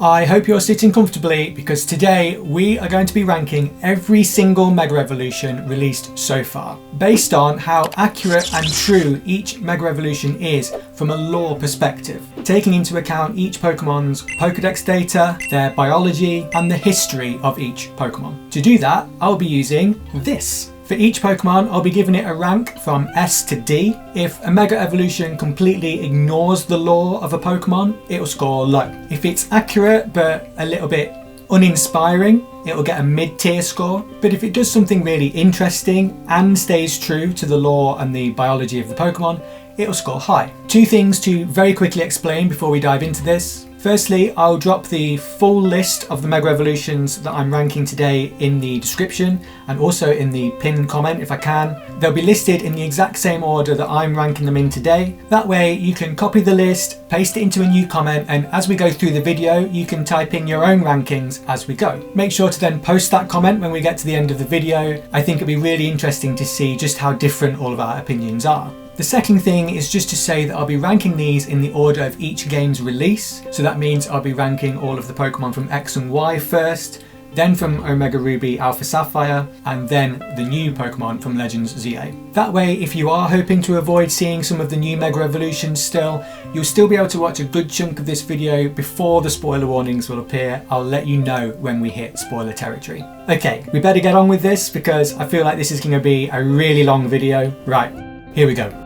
I hope you're sitting comfortably because today we are going to be ranking every single Mega Evolution released so far, based on how accurate and true each Mega Evolution is from a lore perspective, taking into account each Pokemon's Pokédex data, their biology, and the history of each Pokemon. To do that, I'll be using this. For each Pokemon, I'll be giving it a rank from S to D. If a Mega Evolution completely ignores the lore of a Pokemon, it'll score low. If it's accurate but a little bit uninspiring, it'll get a mid-tier score. But if it does something really interesting and stays true to the lore and the biology of the Pokemon, it'll score high. Two things to very quickly explain before we dive into this. Firstly, I'll drop the full list of the Mega Evolutions that I'm ranking today in the description and also in the pinned comment if I can. They'll be listed in the exact same order that I'm ranking them in today. That way you can copy the list, paste it into a new comment, and as we go through the video, you can type in your own rankings as we go. Make sure to then post that comment when we get to the end of the video. I think it'll be really interesting to see just how different all of our opinions are. The second thing is just to say that I'll be ranking these in the order of each game's release. So that means I'll be ranking all of the Pokemon from X and Y first, then from Omega Ruby Alpha Sapphire, and then the new Pokemon from Legends Z-A. That way, if you are hoping to avoid seeing some of the new Mega Evolutions still, you'll still be able to watch a good chunk of this video before the spoiler warnings will appear. I'll let you know when we hit spoiler territory. Okay, we better get on with this because I feel like this is going to be a really long video. Right, here we go.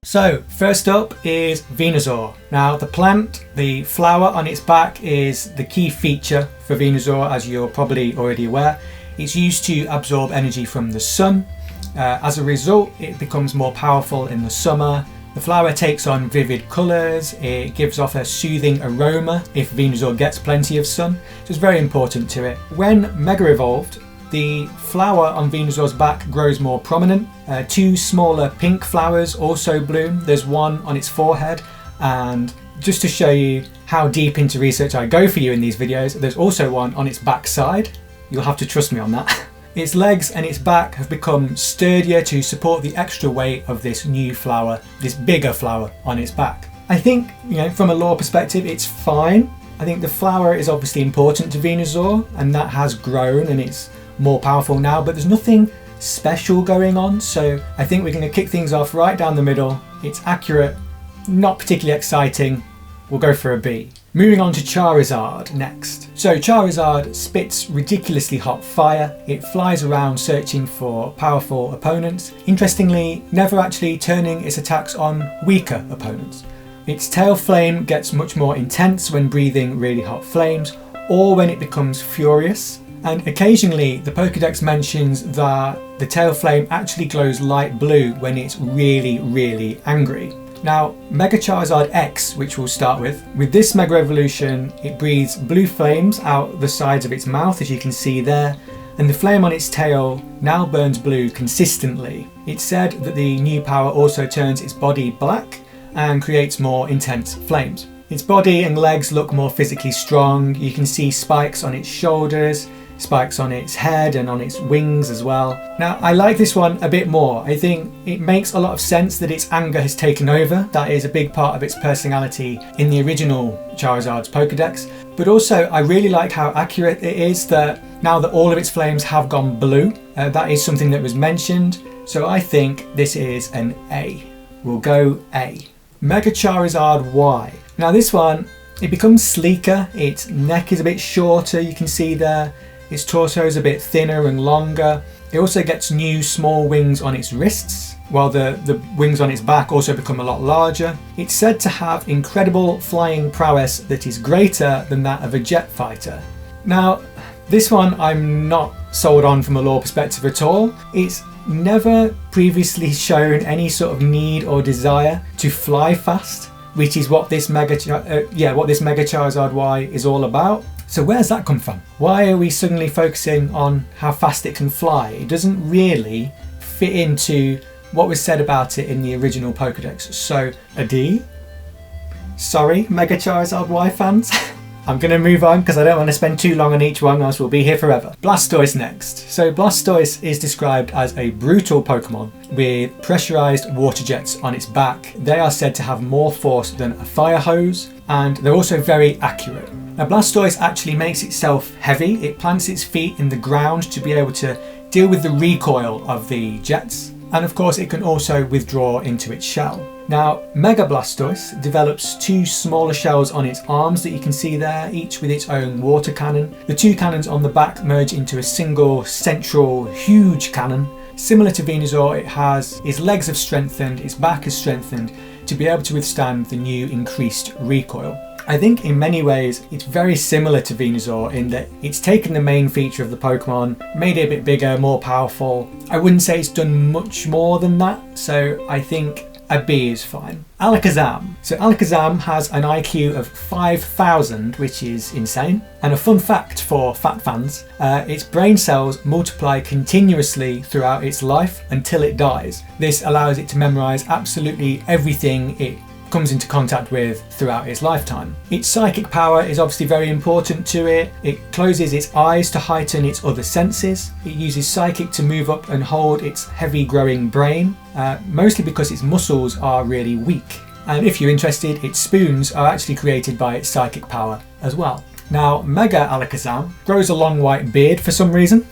So first up is Venusaur. Now the plant, the flower on its back is the key feature for Venusaur, as you're probably already aware. It's used to absorb energy from the sun. As a result, it becomes more powerful in the summer. The flower takes on vivid colours, it gives off a soothing aroma if Venusaur gets plenty of sun, so it's very important to it. When Mega Evolved, the flower on Venusaur's back grows more prominent. Two smaller pink flowers also bloom. There's one on its forehead, and just to show you how deep into research I go for you in these videos, there's also one on its backside. You'll have to trust me on that. Its legs and its back have become sturdier to support the extra weight of this new flower, this bigger flower on its back. I think, from a lore perspective, it's fine. I think the flower is obviously important to Venusaur, and that has grown and it's more powerful now, but there's nothing special going on, so I think we're going to kick things off right down the middle. It's accurate, not particularly exciting. We'll go for a B. Moving on to Charizard next. So Charizard spits ridiculously hot fire. It flies around searching for powerful opponents, interestingly never actually turning its attacks on weaker opponents. Its tail flame gets much more intense when breathing really hot flames or when it becomes furious. And occasionally the Pokédex mentions that the tail flame actually glows light blue when it's really angry. Now, Mega Charizard X, which we'll start with this Mega Evolution, it breathes blue flames out the sides of its mouth, as you can see there, and the flame on its tail now burns blue consistently. It's said that the new power also turns its body black and creates more intense flames. Its body and legs look more physically strong. You can see spikes on its shoulders, spikes on its head and on its wings as well. Now, I like this one a bit more. I think it makes a lot of sense that its anger has taken over. That is a big part of its personality in the original Charizard's Pokédex. But also, I really like how accurate it is that now that all of its flames have gone blue, that is something that was mentioned. So I think this is an A. We'll go A. Mega Charizard Y. Now this one, it becomes sleeker. Its neck is a bit shorter, you can see there. Its torso is a bit thinner and longer. It also gets new small wings on its wrists, while the wings on its back also become a lot larger. It's said to have incredible flying prowess that is greater than that of a jet fighter. Now, this one I'm not sold on from a lore perspective at all. It's never previously shown any sort of need or desire to fly fast, which is what this Mega Charizard Y is all about. So where's that come from? Why are we suddenly focusing on how fast it can fly? It doesn't really fit into what was said about it in the original Pokédex. So a D? Sorry, Mega Charizard Y fans. I'm going to move on because I don't want to spend too long on each one, else we'll be here forever. Blastoise next. So Blastoise is described as a brutal Pokemon with pressurized water jets on its back. They are said to have more force than a fire hose, and they're also very accurate. Now Blastoise actually makes itself heavy. It plants its feet in the ground to be able to deal with the recoil of the jets, and of course it can also withdraw into its shell. Now, Mega Blastoise develops two smaller shells on its arms that you can see there, each with its own water cannon. The two cannons on the back merge into a single central huge cannon. Similar to Venusaur, it has its legs have strengthened, its back has strengthened to be able to withstand the new increased recoil. I think in many ways it's very similar to Venusaur in that it's taken the main feature of the Pokemon, made it a bit bigger, more powerful. I wouldn't say it's done much more than that, so I think a B is fine. Alakazam. So Alakazam has an IQ of 5,000, which is insane. And a fun fact for fat fans, its brain cells multiply continuously throughout its life until it dies. This allows it to memorize absolutely everything it comes into contact with throughout its lifetime. Its psychic power is obviously very important to it. It closes its eyes to heighten its other senses. It uses psychic to move up and hold its heavy growing brain, mostly because its muscles are really weak. And if you're interested, its spoons are actually created by its psychic power as well. Now, Mega Alakazam grows a long white beard for some reason.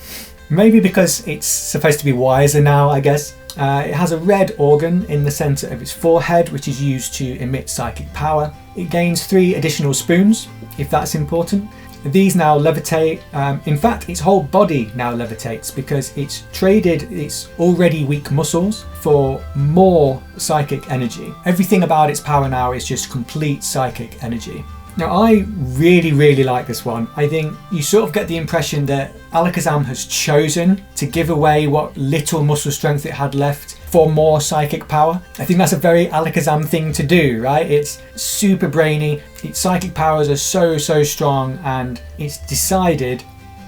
Maybe because it's supposed to be wiser now, I guess. It has a red organ in the centre of its forehead, which is used to emit psychic power. It gains 3 additional spoons, if that's important. These now levitate. In fact, its whole body now levitates because it's traded its already weak muscles for more psychic energy. Everything about its power now is just complete psychic energy. Now, I really like this one. I think you sort of get the impression that Alakazam has chosen to give away what little muscle strength it had left for more psychic power. I think that's a very Alakazam thing to do, right? It's super brainy, its psychic powers are so strong, and it's decided,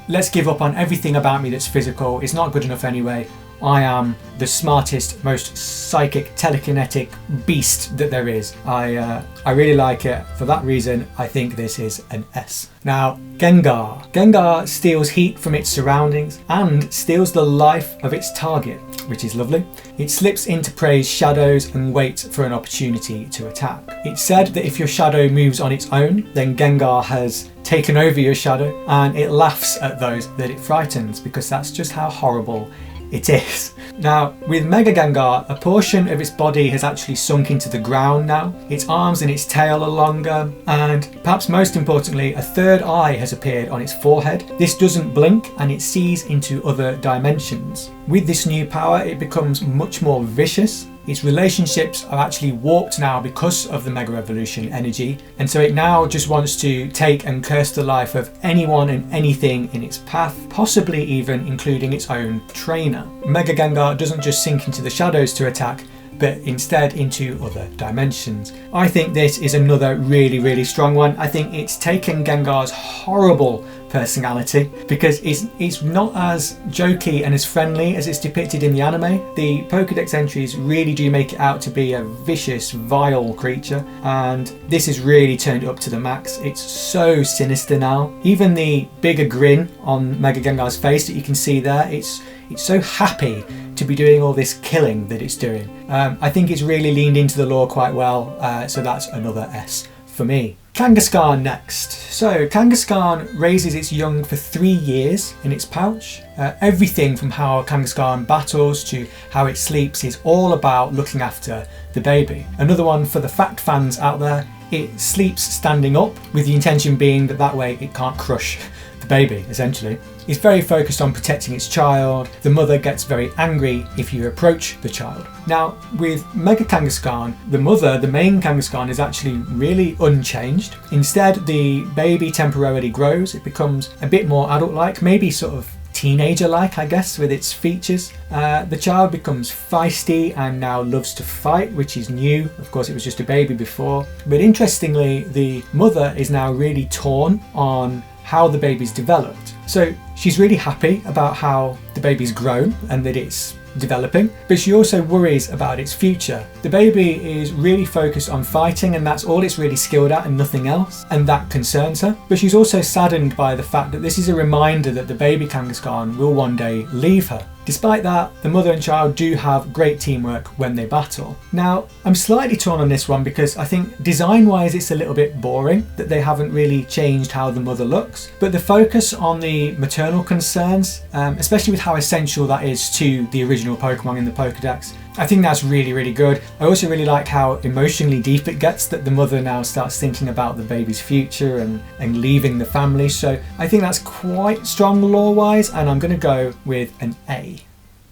let's give up on everything about me that's physical. It's not good enough anyway. I am the smartest, most psychic, telekinetic beast that there is. I really like it. For that reason, I think this is an S. Now, Gengar. Gengar steals heat from its surroundings and steals the life of its target, which is lovely. It slips into prey's shadows and waits for an opportunity to attack. It's said that if your shadow moves on its own, then Gengar has taken over your shadow, and it laughs at those that it frightens because that's just how horrible it is. Now, with Mega Gengar, a portion of its body has actually sunk into the ground now. Its arms and its tail are longer, and perhaps most importantly, a third eye has appeared on its forehead. This doesn't blink and it sees into other dimensions. With this new power, it becomes much more vicious. Its relationships are actually warped now because of the Mega Evolution energy, and so it now just wants to take and curse the life of anyone and anything in its path, possibly even including its own trainer. Mega Gengar doesn't just sink into the shadows to attack, but instead into other dimensions. I think this is another really strong one. I think it's taken Gengar's horrible personality because it's not as jokey and as friendly as it's depicted in the anime. The Pokédex entries really do make it out to be a vicious, vile creature, and this is really turned up to the max. It's so sinister now. Even the bigger grin on Mega Gengar's face that you can see there, it's so happy to be doing all this killing that it's doing. I think it's really leaned into the lore quite well, so that's another S for me. Kangaskhan next. So Kangaskhan raises its young for 3 years in its pouch. Everything from how Kangaskhan battles to how it sleeps is all about looking after the baby. Another one for the fact fans out there, it sleeps standing up with the intention being that way it can't crush the baby, essentially. It's very focused on protecting its child. The mother gets very angry if you approach the child. Now, with Mega Kangaskhan, the mother, the main Kangaskhan, is actually really unchanged. Instead, the baby temporarily grows. It becomes a bit more adult-like, maybe sort of teenager-like, I guess, with its features. The child becomes feisty and now loves to fight, which is new. Of course, it was just a baby before. But interestingly, the mother is now really torn on how the baby's developed. So she's really happy about how the baby's grown and that it's developing, but she also worries about its future. The baby is really focused on fighting, and that's all it's really skilled at and nothing else, and that concerns her. But she's also saddened by the fact that this is a reminder that the baby Kangaskhan will one day leave her. Despite that, the mother and child do have great teamwork when they battle. Now, I'm slightly torn on this one because I think design-wise it's a little bit boring that they haven't really changed how the mother looks, but the focus on the maternal concerns, especially with how essential that is to the original Pokemon in the Pokédex, I think that's really, really good. I also really like how emotionally deep it gets, that the mother now starts thinking about the baby's future and leaving the family. So I think that's quite strong lore-wise, and I'm going to go with an A.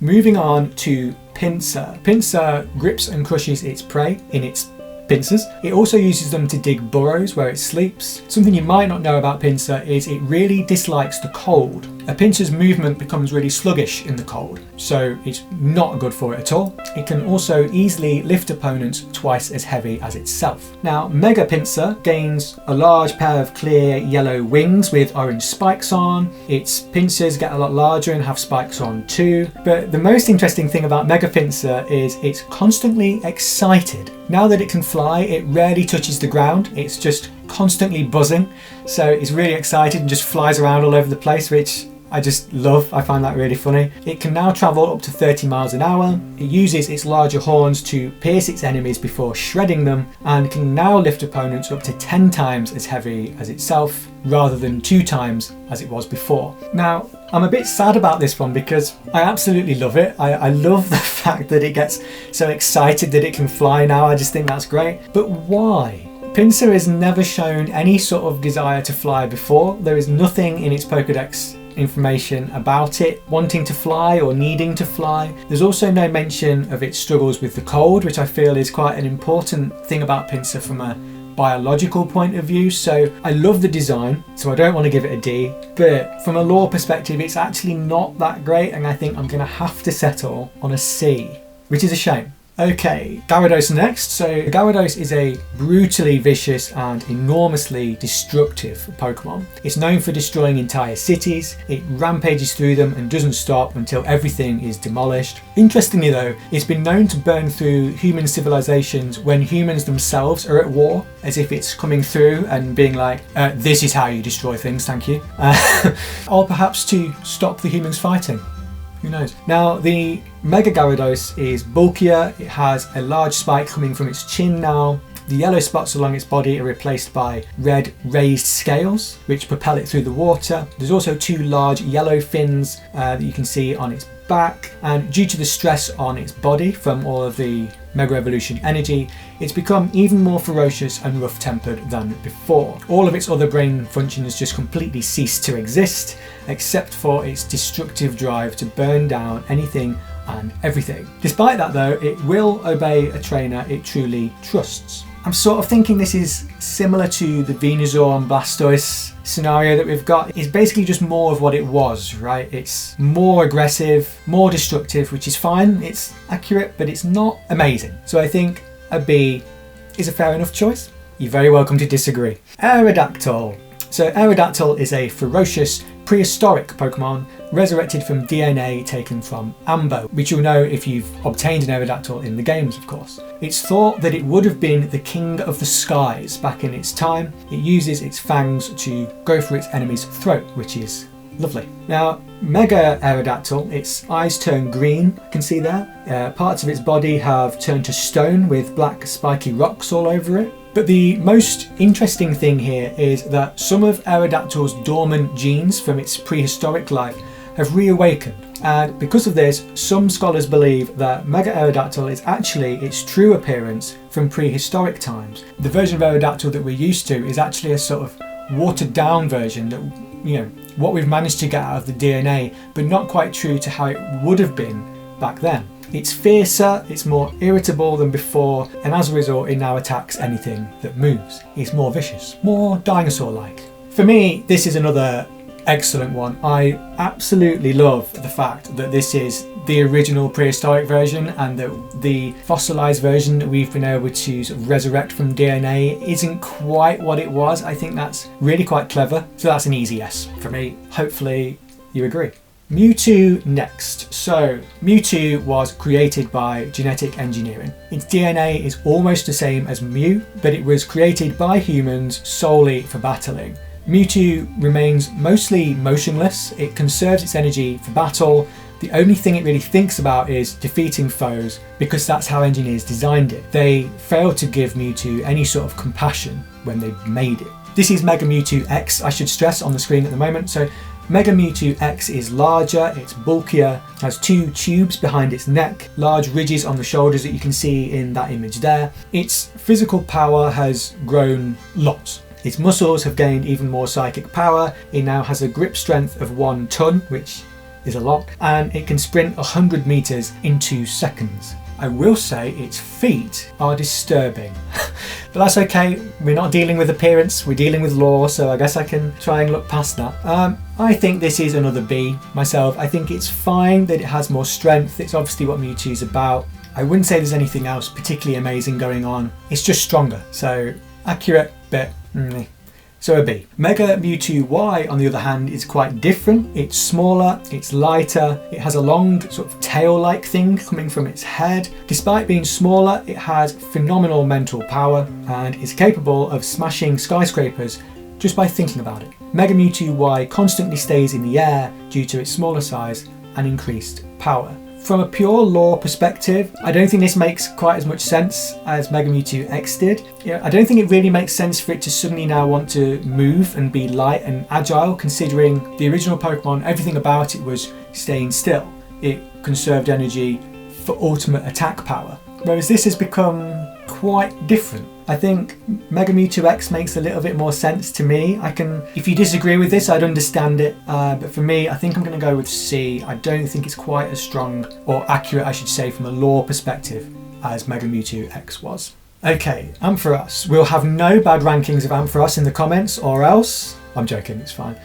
Moving on to Pinsir. Pinsir grips and crushes its prey in its pincers. It also uses them to dig burrows where it sleeps. Something you might not know about Pinsir is it really dislikes the cold. A Pinsir's movement becomes really sluggish in the cold, so it's not good for it at all. It can also easily lift opponents twice as heavy as itself. Now, Mega Pinsir gains a large pair of clear yellow wings with orange spikes on. Its pincers get a lot larger and have spikes on too. But the most interesting thing about Mega Pinsir is it's constantly excited. Now that it can fly, it rarely touches the ground. It's just constantly buzzing. So it's really excited and just flies around all over the place, which I just love. I find that really funny. It can now travel up to 30 miles an hour. It uses its larger horns to pierce its enemies before shredding them, and can now lift opponents up to 10 times as heavy as itself, rather than 2 times as it was before. Now, I'm a bit sad about this one because I absolutely love it. I love the fact that it gets so excited that it can fly now. I just think that's great. But why? Pinsir has never shown any sort of desire to fly before. There is nothing in its Pokédex information about it wanting to fly or needing to fly. There's also no mention of its struggles with the cold, which I feel is quite an important thing about Pinsir from a biological point of view. So I love the design, so I don't want to give it a D, but from a lore perspective it's actually not that great, and I think I'm going to have to settle on a C, which is a shame. Okay, Gyarados next. So Gyarados is a brutally vicious and enormously destructive Pokemon. It's known for destroying entire cities. It rampages through them and doesn't stop until everything is demolished. Interestingly though, it's been known to burn through human civilizations when humans themselves are at war, as if it's coming through and being like, this is how you destroy things, thank you. Or perhaps to stop the humans fighting. Who knows? Now, the Mega Gyarados is bulkier. It has a large spike coming from its chin now. The yellow spots along its body are replaced by red raised scales, which propel it through the water. There's also 2 large yellow fins that you can see on its back, and due to the stress on its body from all of the Mega Evolution energy, it's become even more ferocious and rough-tempered than before. All of its other brain functions just completely cease to exist, except for its destructive drive to burn down anything and everything. Despite that though, it will obey a trainer it truly trusts. I'm sort of thinking this is similar to the Venusaur and Blastoise scenario that we've got. It's basically just more of what it was, right? It's more aggressive, more destructive, which is fine. It's accurate, but it's not amazing. So I think a B is a fair enough choice. You're very welcome to disagree. Aerodactyl. So Aerodactyl is a ferocious prehistoric Pokemon resurrected from DNA taken from Ambo, which you'll know if you've obtained an Aerodactyl in the games, of course. It's thought that it would have been the king of the skies back in its time. It uses its fangs to go for its enemy's throat, which is lovely. Now, Mega Aerodactyl, its eyes turn green, you can see there. Parts of its body have turned to stone with black spiky rocks all over it. But the most interesting thing here is that some of Aerodactyl's dormant genes from its prehistoric life have reawakened. And because of this, some scholars believe that Mega Aerodactyl is actually its true appearance from prehistoric times. The version of Aerodactyl that we're used to is actually a sort of watered down version that, you know, what we've managed to get out of the DNA, but not quite true to how it would have been back then. It's fiercer, it's more irritable than before, and as a result it now attacks anything that moves. It's more vicious, more dinosaur-like. For me, this is another excellent one. I absolutely love the fact that this is the original prehistoric version, and that the fossilized version that we've been able to sort of resurrect from DNA isn't quite what it was. I think that's really quite clever. So that's an easy yes for me. Hopefully you agree. Mewtwo next. So Mewtwo was created by genetic engineering. Its DNA is almost the same as Mew, but it was created by humans solely for battling. Mewtwo remains mostly motionless. It conserves its energy for battle. The only thing it really thinks about is defeating foes, because that's how engineers designed it. They failed to give Mewtwo any sort of compassion when they made it. This is Mega Mewtwo X, I should stress, on the screen at the moment. So Mega Mewtwo X is larger, it's bulkier, has 2 tubes behind its neck, large ridges on the shoulders that you can see in that image there. Its physical power has grown lots. Its muscles have gained even more psychic power. It now has a grip strength of 1 ton, which is a lot, and it can sprint 100 meters in 2 seconds. I will say its feet are disturbing, but that's okay. We're not dealing with appearance, we're dealing with lore, so I guess I can try and look past that. I think this is another B myself. I think it's fine that it has more strength. It's obviously what Mewtwo's about. I wouldn't say there's anything else particularly amazing going on. It's just stronger, so accurate, but so a B. Mega Mewtwo Y, on the other hand, is quite different. It's smaller, it's lighter, it has a long sort of tail-like thing coming from its head. Despite being smaller, it has phenomenal mental power and is capable of smashing skyscrapers just by thinking about it. Mega Mewtwo Y constantly stays in the air due to its smaller size and increased power. From a pure lore perspective, I don't think this makes quite as much sense as Mega Mewtwo X did. I don't think it really makes sense for it to suddenly now want to move and be light and agile, considering the original Pokemon, everything about it was staying still. It conserved energy for ultimate attack power. Whereas this has become quite different. I think Mega Mewtwo X makes a little bit more sense to me. If you disagree with this, I'd understand it. But for me, I think I'm going to go with C. I don't think it's quite as strong, or accurate, I should say, from a lore perspective as Mega Mewtwo X was. Okay, Ampharos. We'll have no bad rankings of Ampharos in the comments, or else... I'm joking, it's fine.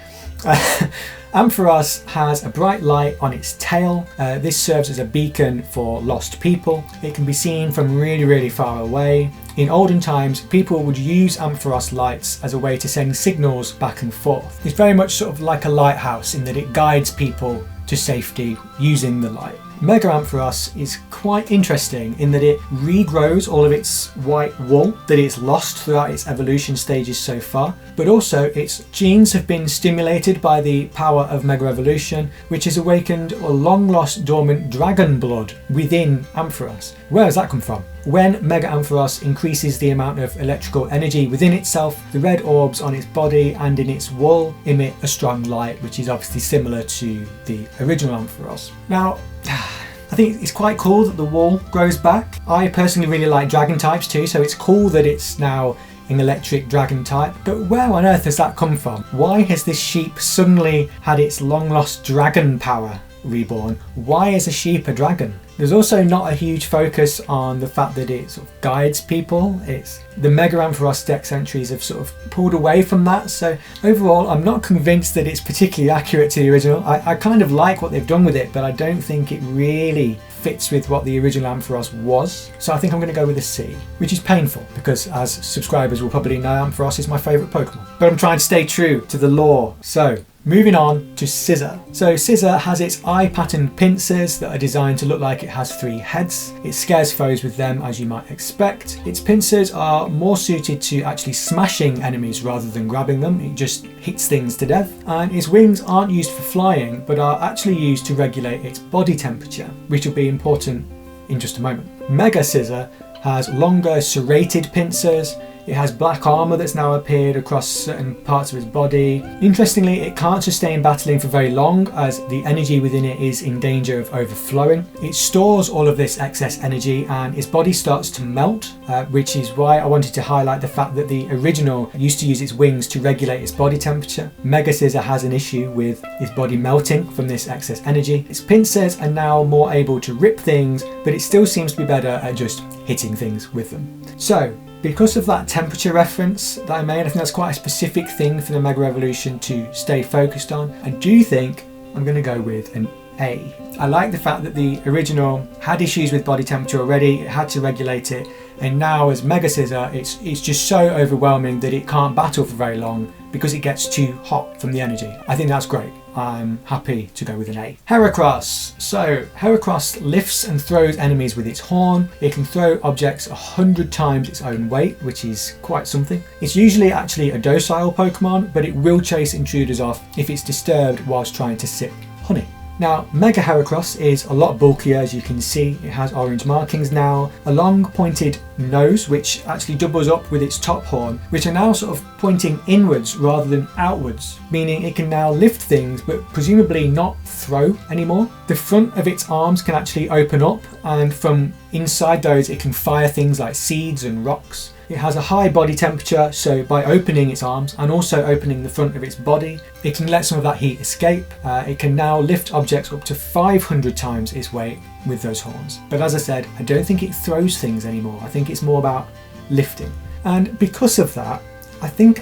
Ampharos has a bright light on its tail. This serves as a beacon for lost people. It can be seen from really, really far away. In olden times, people would use Ampharos lights as a way to send signals back and forth. It's very much sort of like a lighthouse in that it guides people to safety using the light. Mega Ampharos is quite interesting in that it regrows all of its white wool that it's lost throughout its evolution stages so far, but also its genes have been stimulated by the power of Mega Evolution, which has awakened a long lost dormant dragon blood within Ampharos. Where does that come from? When Mega Ampharos increases the amount of electrical energy within itself, the red orbs on its body and in its wool emit a strong light, which is obviously similar to the original Ampharos. Now, I think it's quite cool that the wool grows back. I personally really like dragon types too, so it's cool that it's now an electric dragon type. But where on earth has that come from? Why has this sheep suddenly had its long lost dragon power reborn? Why is a sheep a dragon? There's also not a huge focus on the fact that it sort of guides people. It's the Mega Ampharos Dex entries have sort of pulled away from that. So overall, I'm not convinced that it's particularly accurate to the original. I kind of like what they've done with it, but I don't think it really fits with what the original Ampharos was. So I think I'm going to go with a C, which is painful because, as subscribers will probably know, Ampharos is my favourite Pokemon. But I'm trying to stay true to the lore. So moving on to Scizor. So Scizor has its eye patterned pincers that are designed to look like it has 3 heads. It scares foes with them, as you might expect. Its pincers are more suited to actually smashing enemies rather than grabbing them. It just hits things to death. And its wings aren't used for flying, but are actually used to regulate its body temperature, which will be important in just a moment. Mega Scizor has longer serrated pincers. It has black armour that's now appeared across certain parts of its body. Interestingly, it can't sustain battling for very long as the energy within it is in danger of overflowing. It stores all of this excess energy and its body starts to melt, which is why I wanted to highlight the fact that the original used to use its wings to regulate its body temperature. Mega Scizor has an issue with its body melting from this excess energy. Its pincers are now more able to rip things, but it still seems to be better at just hitting things with them. So, because of that temperature reference that I made, I think that's quite a specific thing for the Mega Evolution to stay focused on. I do think I'm going to go with an A. I like the fact that the original had issues with body temperature already, it had to regulate it, and now as Mega Scizor, it's just so overwhelming that it can't battle for very long because it gets too hot from the energy. I think that's great. I'm happy to go with an A. Heracross. So Heracross lifts and throws enemies with its horn. It can throw objects 100 times its own weight, which is quite something. It's usually actually a docile Pokemon, but it will chase intruders off if it's disturbed whilst trying to sip honey. Now, Mega Heracross is a lot bulkier, as you can see. It has orange markings now, a long pointed nose which actually doubles up with its top horn, which are now sort of pointing inwards rather than outwards, meaning it can now lift things but presumably not throw anymore. The front of its arms can actually open up, and from inside those it can fire things like seeds and rocks. It has a high body temperature, so by opening its arms and also opening the front of its body, it can let some of that heat escape. It can now lift objects up to 500 times its weight with those horns. But as I said, I don't think it throws things anymore. I think it's more about lifting. And because of that, I think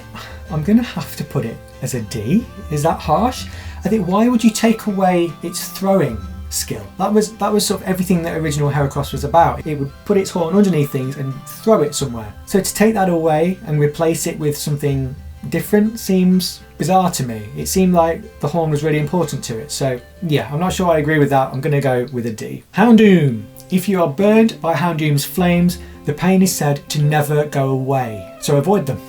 I'm going to have to put it as a D. Is that harsh? I think, why would you take away its throwing skill? That was sort of everything that original Heracross was about. It would put its horn underneath things and throw it somewhere. So to take that away and replace it with something different seems bizarre to me. It seemed like the horn was really important to it. So yeah, I'm not sure I agree with that. I'm going to go with a D. Houndoom. If you are burned by Houndoom's flames, the pain is said to never go away, so avoid them.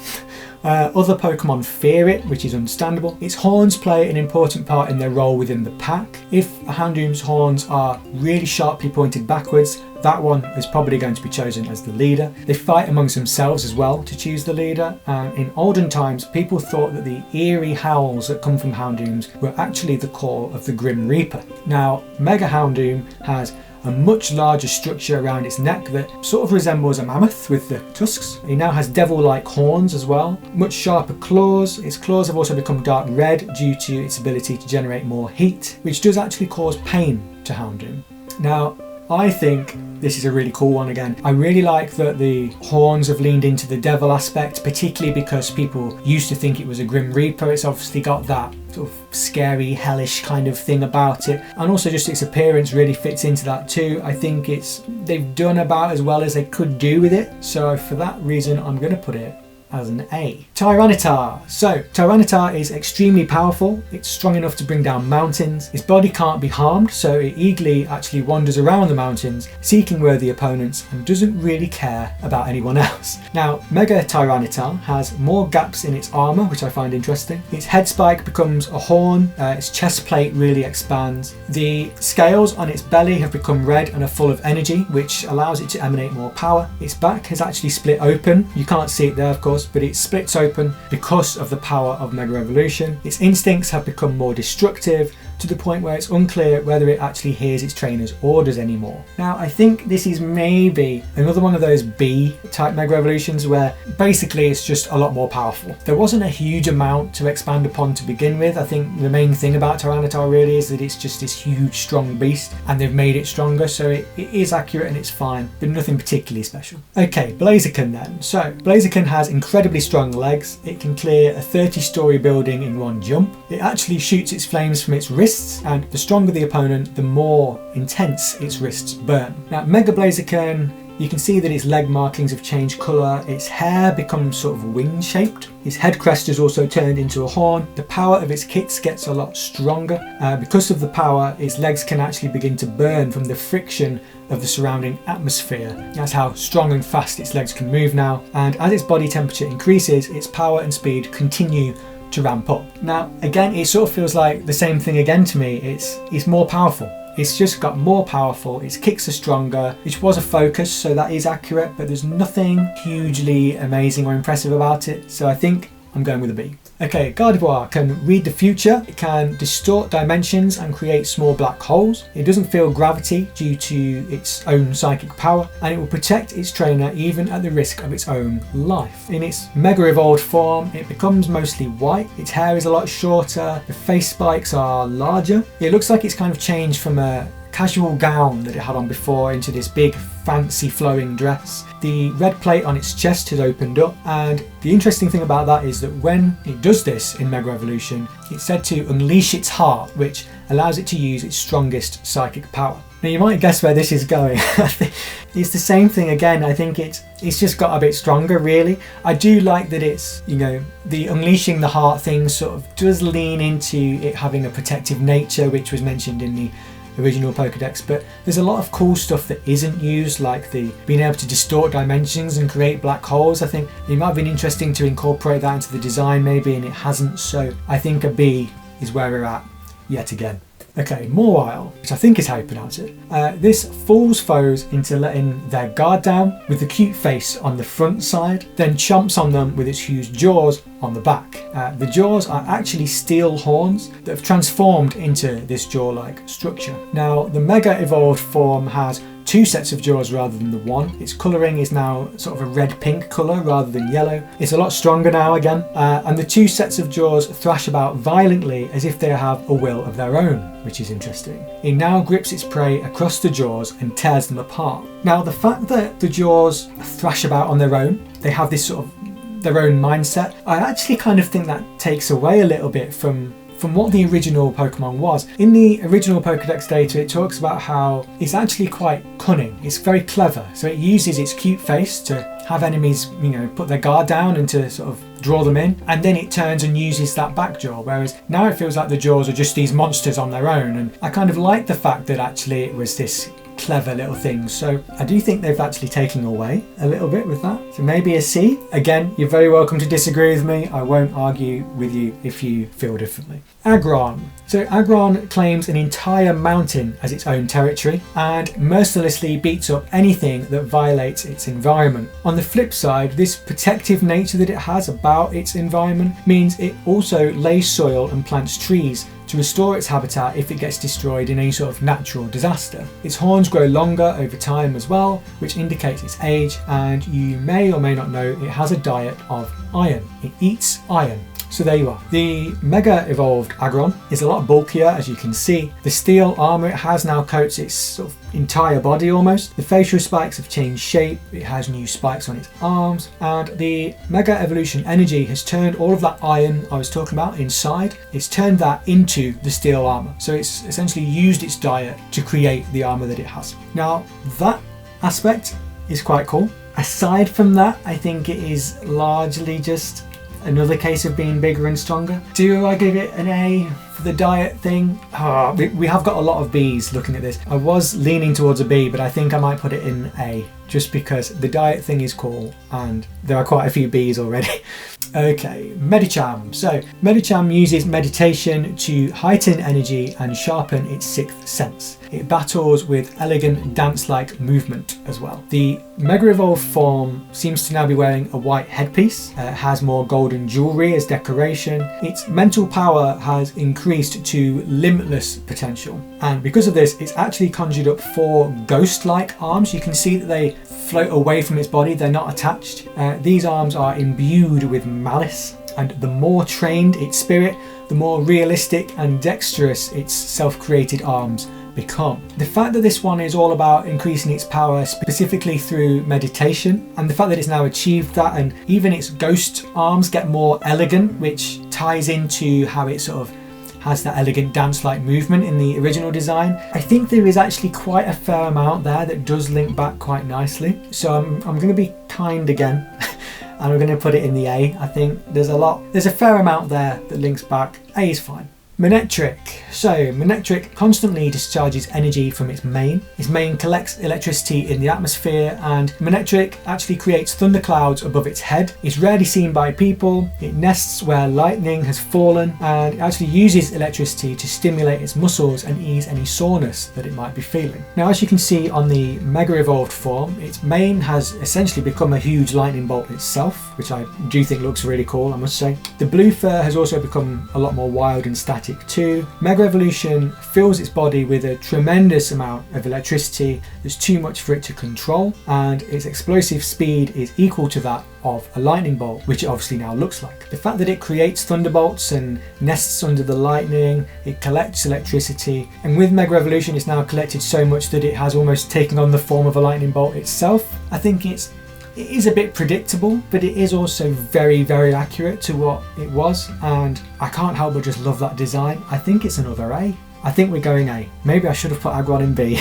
Other Pokemon fear it, which is understandable. Its horns play an important part in their role within the pack. If a Houndoom's horns are really sharply pointed backwards, that one is probably going to be chosen as the leader. They fight amongst themselves as well to choose the leader, and in olden times people thought that the eerie howls that come from Houndooms were actually the call of the Grim Reaper. Now, Mega Houndoom has a much larger structure around its neck that sort of resembles a mammoth with the tusks. It now has devil-like horns as well, much sharper claws. Its claws have also become dark red due to its ability to generate more heat, which does actually cause pain to Houndoom. Now, I think this is a really cool one again. I really like that the horns have leaned into the devil aspect, particularly because people used to think it was a Grim Reaper. It's obviously got that sort of scary, hellish kind of thing about it. And also just its appearance really fits into that too. I think they've done about as well as they could do with it. So for that reason, I'm going to put it as an A. Tyranitar. So Tyranitar is extremely powerful. It's strong enough to bring down mountains. Its body can't be harmed, so it eagerly actually wanders around the mountains seeking worthy opponents and doesn't really care about anyone else. Now, Mega Tyranitar has more gaps in its armour, which I find interesting. Its head spike becomes a horn. Its chest plate really expands. The scales on its belly have become red and are full of energy, which allows it to emanate more power. Its back has actually split open. You can't see it there, of course, but it splits open because of the power of Mega Evolution. Its instincts have become more destructive to the point where it's unclear whether it actually hears its trainer's orders anymore. Now, I think this is maybe another one of those B type Mega Evolutions where basically it's just a lot more powerful. There wasn't a huge amount to expand upon to begin with. I think the main thing about Tyranitar really is that it's just this huge strong beast and they've made it stronger, so it is accurate and it's fine, but nothing particularly special. Okay, Blaziken then. So Blaziken has incredibly strong legs. It can clear a 30-story building in one jump. It actually shoots its flames from its wrists, and the stronger the opponent, the more intense its wrists burn. Now, Mega Blaziken, you can see that its leg markings have changed colour. Its hair becomes sort of wing-shaped. Its head crest is also turned into a horn. The power of its kits gets a lot stronger. Because of the power, its legs can actually begin to burn from the friction of the surrounding atmosphere. That's how strong and fast its legs can move now. And as its body temperature increases, its power and speed continue to ramp up. Now, again, it sort of feels like the same thing again to me. It's more powerful. It's just got more powerful, its kicks are stronger, which was a focus, so that is accurate, but there's nothing hugely amazing or impressive about it, so I think I'm going with a B. Okay, Gardevoir can read the future, it can distort dimensions and create small black holes, it doesn't feel gravity due to its own psychic power, and it will protect its trainer even at the risk of its own life. In its Mega Evolved form, it becomes mostly white, its hair is a lot shorter, the face spikes are larger. It looks like it's kind of changed from a casual gown that it had on before into this big fancy flowing dress. The red plate on its chest has opened up, and the interesting thing about that is that when it does this in Mega Evolution, it's said to unleash its heart, which allows it to use its strongest psychic power. Now you might guess where this is going. It's the same thing again. I think it's just got a bit stronger, really. I do like that it's, you know, the unleashing the heart thing sort of does lean into it having a protective nature, which was mentioned in the original Pokédex, but there's a lot of cool stuff that isn't used, like the being able to distort dimensions and create black holes. I think it might have been interesting to incorporate that into the design maybe, and it hasn't, so I think a B is where we're at yet again. Okay, Mawile, which I think is how you pronounce it. This fools foes into letting their guard down with the cute face on the front side, then chomps on them with its huge jaws on the back. The jaws are actually steel horns that have transformed into this jaw-like structure. Now, the Mega Evolved form has 2 sets of jaws rather than the 1. Its colouring is now sort of a red-pink colour rather than yellow. It's a lot stronger now again, and the 2 sets of jaws thrash about violently as if they have a will of their own, which is interesting. It now grips its prey across the jaws and tears them apart. Now, the fact that the jaws thrash about on their own, they have this sort of their own mindset, I actually kind of think that takes away a little bit from what the original Pokemon was. In the original Pokédex data, it talks about how it's actually quite cunning. It's very clever. So it uses its cute face to have enemies, you know, put their guard down and to sort of draw them in. And then it turns and uses that back jaw. Whereas now it feels like the jaws are just these monsters on their own. And I kind of like the fact that actually it was this clever little thing. So I do think they've actually taken away a little bit with that. So maybe a C. Again, you're very welcome to disagree with me. I won't argue with you if you feel differently. Aggron. So Aggron claims an entire mountain as its own territory and mercilessly beats up anything that violates its environment. On the flip side, this protective nature that it has about its environment means it also lays soil and plants trees to restore its habitat if it gets destroyed in any sort of natural disaster. Its horns grow longer over time as well, which indicates its age, and you may or may not know it has a diet of iron. It eats iron. So there you are. The Mega Evolved Aggron is a lot bulkier, as you can see. The steel armour it has now coats its sort of entire body almost. The facial spikes have changed shape, it has new spikes on its arms, and the Mega Evolution energy has turned all of that iron I was talking about inside, it's turned that into the steel armour. So it's essentially used its diet to create the armour that it has. Now, that aspect is quite cool. Aside from that, I think it is largely just another case of being bigger and stronger. Do I give it an A for the diet thing? We have got a lot of B's looking at this. I was leaning towards a B, but I think I might put it in A, just because the diet thing is cool and there are quite a few B's already. Okay, Medicham. So Medicham uses meditation to heighten energy and sharpen its 6th sense. It battles with elegant dance-like movement as well. The Mega Evolved form seems to now be wearing a white headpiece. It has more golden jewellery as decoration. Its mental power has increased to limitless potential. And because of this, it's actually conjured up 4 ghost-like arms. You can see that they float away from its body, they're not attached. These arms are imbued with malice, and the more trained its spirit, the more realistic and dexterous its self-created arms become. The fact that this one is all about increasing its power specifically through meditation, and the fact that it's now achieved that, and even its ghost arms get more elegant, which ties into how it sort of has that elegant dance-like movement in the original design. I think there is actually quite a fair amount there that does link back quite nicely. So I'm going to be kind again and I'm going to put it in the A. I think there's a fair amount there that links back. A is fine. Manectric. So Manectric constantly discharges energy from its mane. Its mane collects electricity in the atmosphere, and Manectric actually creates thunderclouds above its head. It's rarely seen by people. It nests where lightning has fallen, and it actually uses electricity to stimulate its muscles and ease any soreness that it might be feeling. Now, as you can see on the Mega Evolved form, its mane has essentially become a huge lightning bolt itself, which I do think looks really cool, I must say. The blue fur has also become a lot more wild and static too. Mega Evolution fills its body with a tremendous amount of electricity that's too much for it to control, and its explosive speed is equal to that of a lightning bolt, which it obviously now looks like. The fact that it creates thunderbolts and nests under the lightning, it collects electricity, and with Mega Evolution it's now collected so much that it has almost taken on the form of a lightning bolt itself. I think it is a bit predictable, but it is also very, very accurate to what it was, and I can't help but just love that design. I think it's another A. I think we're going A. Maybe I should have put Aggron in B.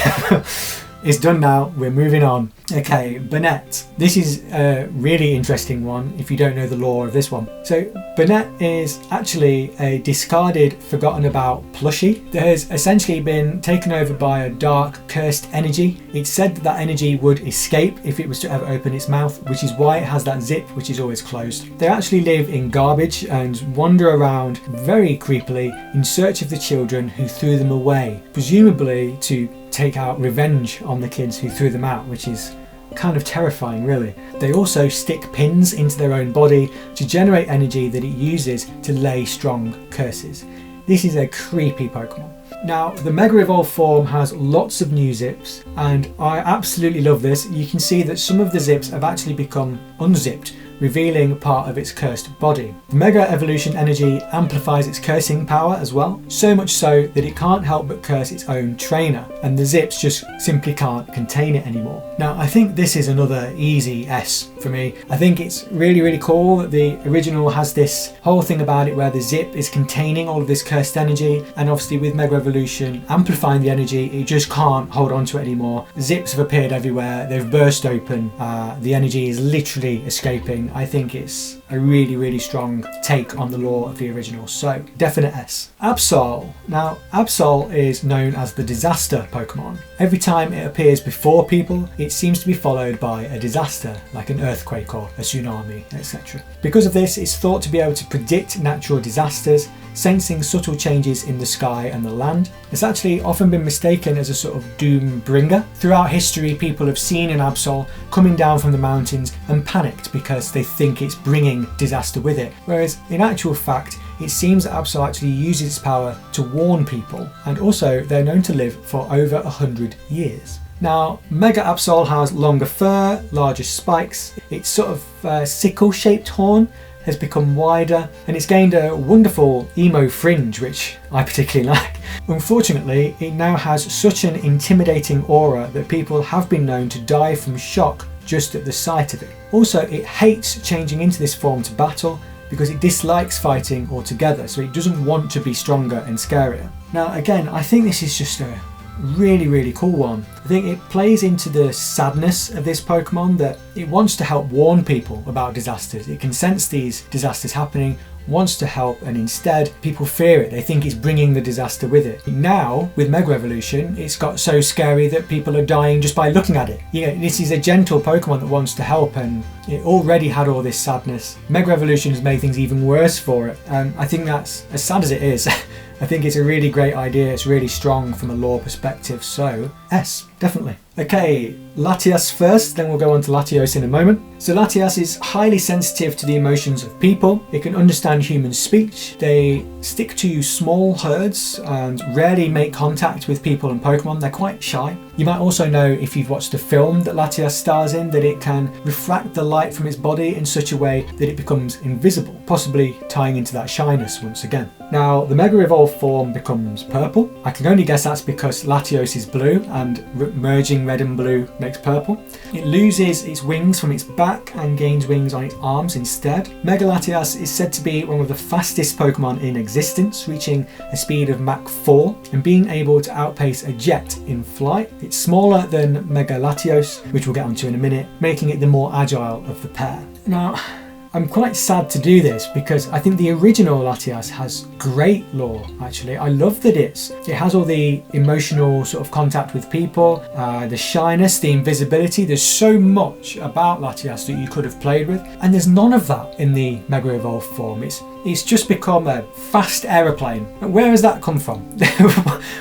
It's done now, we're moving on. Okay, Banette. This is a really interesting one if you don't know the lore of this one. So Banette is actually a discarded, forgotten about plushie that has essentially been taken over by a dark, cursed energy. It's said that that energy would escape if it was to ever open its mouth, which is why it has that zip which is always closed. They actually live in garbage and wander around very creepily in search of the children who threw them away, presumably to take out revenge on the kids who threw them out, which is kind of terrifying really. They also stick pins into their own body to generate energy that it uses to lay strong curses. This is a creepy Pokemon. Now, the Mega Evolved form has lots of new zips, and I absolutely love this. You can see that some of the zips have actually become unzipped, revealing part of its cursed body. The Mega Evolution energy amplifies its cursing power as well, so much so that it can't help but curse its own trainer, and the zips just simply can't contain it anymore. Now, I think this is another easy S for me. I think it's really cool that the original has this whole thing about it where the zip is containing all of this cursed energy, and obviously with Mega Evolution amplifying the energy, it just can't hold on to it anymore. Zips have appeared everywhere, they've burst open, the energy is literally escaping. I think it's a really strong take on the lore of the original, so definite S. Absol. Now, Absol is known as the disaster Pokemon. Every time it appears before people, it seems to be followed by a disaster, like an earthquake or a tsunami, etc. Because of this, it's thought to be able to predict natural disasters, sensing subtle changes in the sky and the land. It's actually often been mistaken as a sort of doom bringer. Throughout history, people have seen an Absol coming down from the mountains and panicked because they think it's bringing disaster with it, whereas in actual fact it seems that Absol actually uses its power to warn people, and also they're known to live for over 100 years. Now, Mega Absol has longer fur, larger spikes, its sort of sickle-shaped horn has become wider, and it's gained a wonderful emo fringe, which I particularly like. Unfortunately, it now has such an intimidating aura that people have been known to die from shock just at the sight of it. Also, it hates changing into this form to battle because it dislikes fighting altogether, so it doesn't want to be stronger and scarier. Now again, I think this is just a really cool one. I think it plays into the sadness of this Pokemon that it wants to help warn people about disasters. It can sense these disasters happening, wants to help, and instead people fear it. They think it's bringing the disaster with it. Now, with Mega Evolution, it's got so scary that people are dying just by looking at it. Yeah, this is a gentle Pokemon that wants to help, and it already had all this sadness. Mega Evolution has made things even worse for it. I think that's, as sad as it is, I think it's a really great idea. It's really strong from a lore perspective, so S, definitely. Okay, Latias first, then we'll go on to Latios in a moment. So Latias is highly sensitive to the emotions of people. It can understand human speech. They stick to small herds and rarely make contact with people and Pokemon. They're quite shy. You might also know, if you've watched a film that Latias stars in, that it can refract the light from its body in such a way that it becomes invisible, possibly tying into that shyness once again. Now, the Mega Evolved form becomes purple. I can only guess that's because Latios is blue, and merging red and blue makes purple. It loses its wings from its back and gains wings on its arms instead. Mega Latias is said to be one of the fastest Pokemon in existence, reaching a speed of Mach 4 and being able to outpace a jet in flight. It's smaller than Mega Latios, which we'll get onto in a minute, making it the more agile of the pair. Now, I'm quite sad to do this because I think the original Latias has great lore, actually. I love that it has all the emotional sort of contact with people, the shyness, the invisibility. There's so much about Latias that you could have played with, and there's none of that in the Mega Evolved form. It's just become a fast aeroplane. Where has that come from?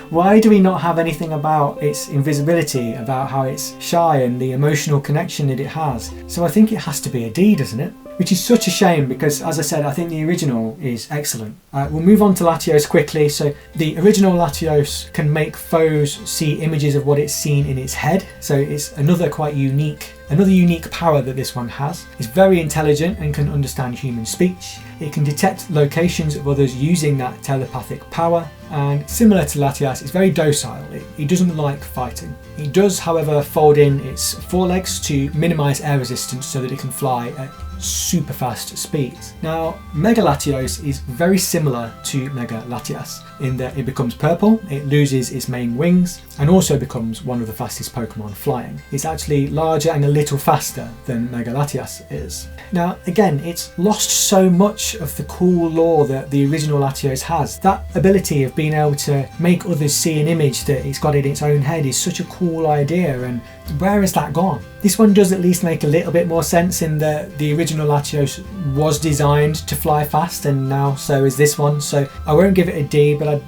Why do we not have anything about its invisibility, about how it's shy and the emotional connection that it has? So I think it has to be a D, doesn't it? Which is such a shame because, as I said, I think the original is excellent. We'll move on to Latios quickly. So the original Latios can make foes see images of what it's seen in its head. So it's another unique power that this one has. It's very intelligent and can understand human speech. It can detect locations of others using that telepathic power. And similar to Latias, it's very docile. It doesn't like fighting. It does, however, fold in its forelegs to minimise air resistance so that it can fly at super fast speeds. Now, Mega Latios is very similar to Mega Latias in that it becomes purple, it loses its main wings, and also becomes one of the fastest Pokemon flying. It's actually larger and a little faster than Mega Latias is. Now, again, it's lost so much of the cool lore that the original Latios has. That ability of being able to make others see an image that it's got in its own head is such a cool idea, and where has that gone? This one does at least make a little bit more sense in that the original Latios was designed to fly fast, and now so is this one. So I won't give it a D, but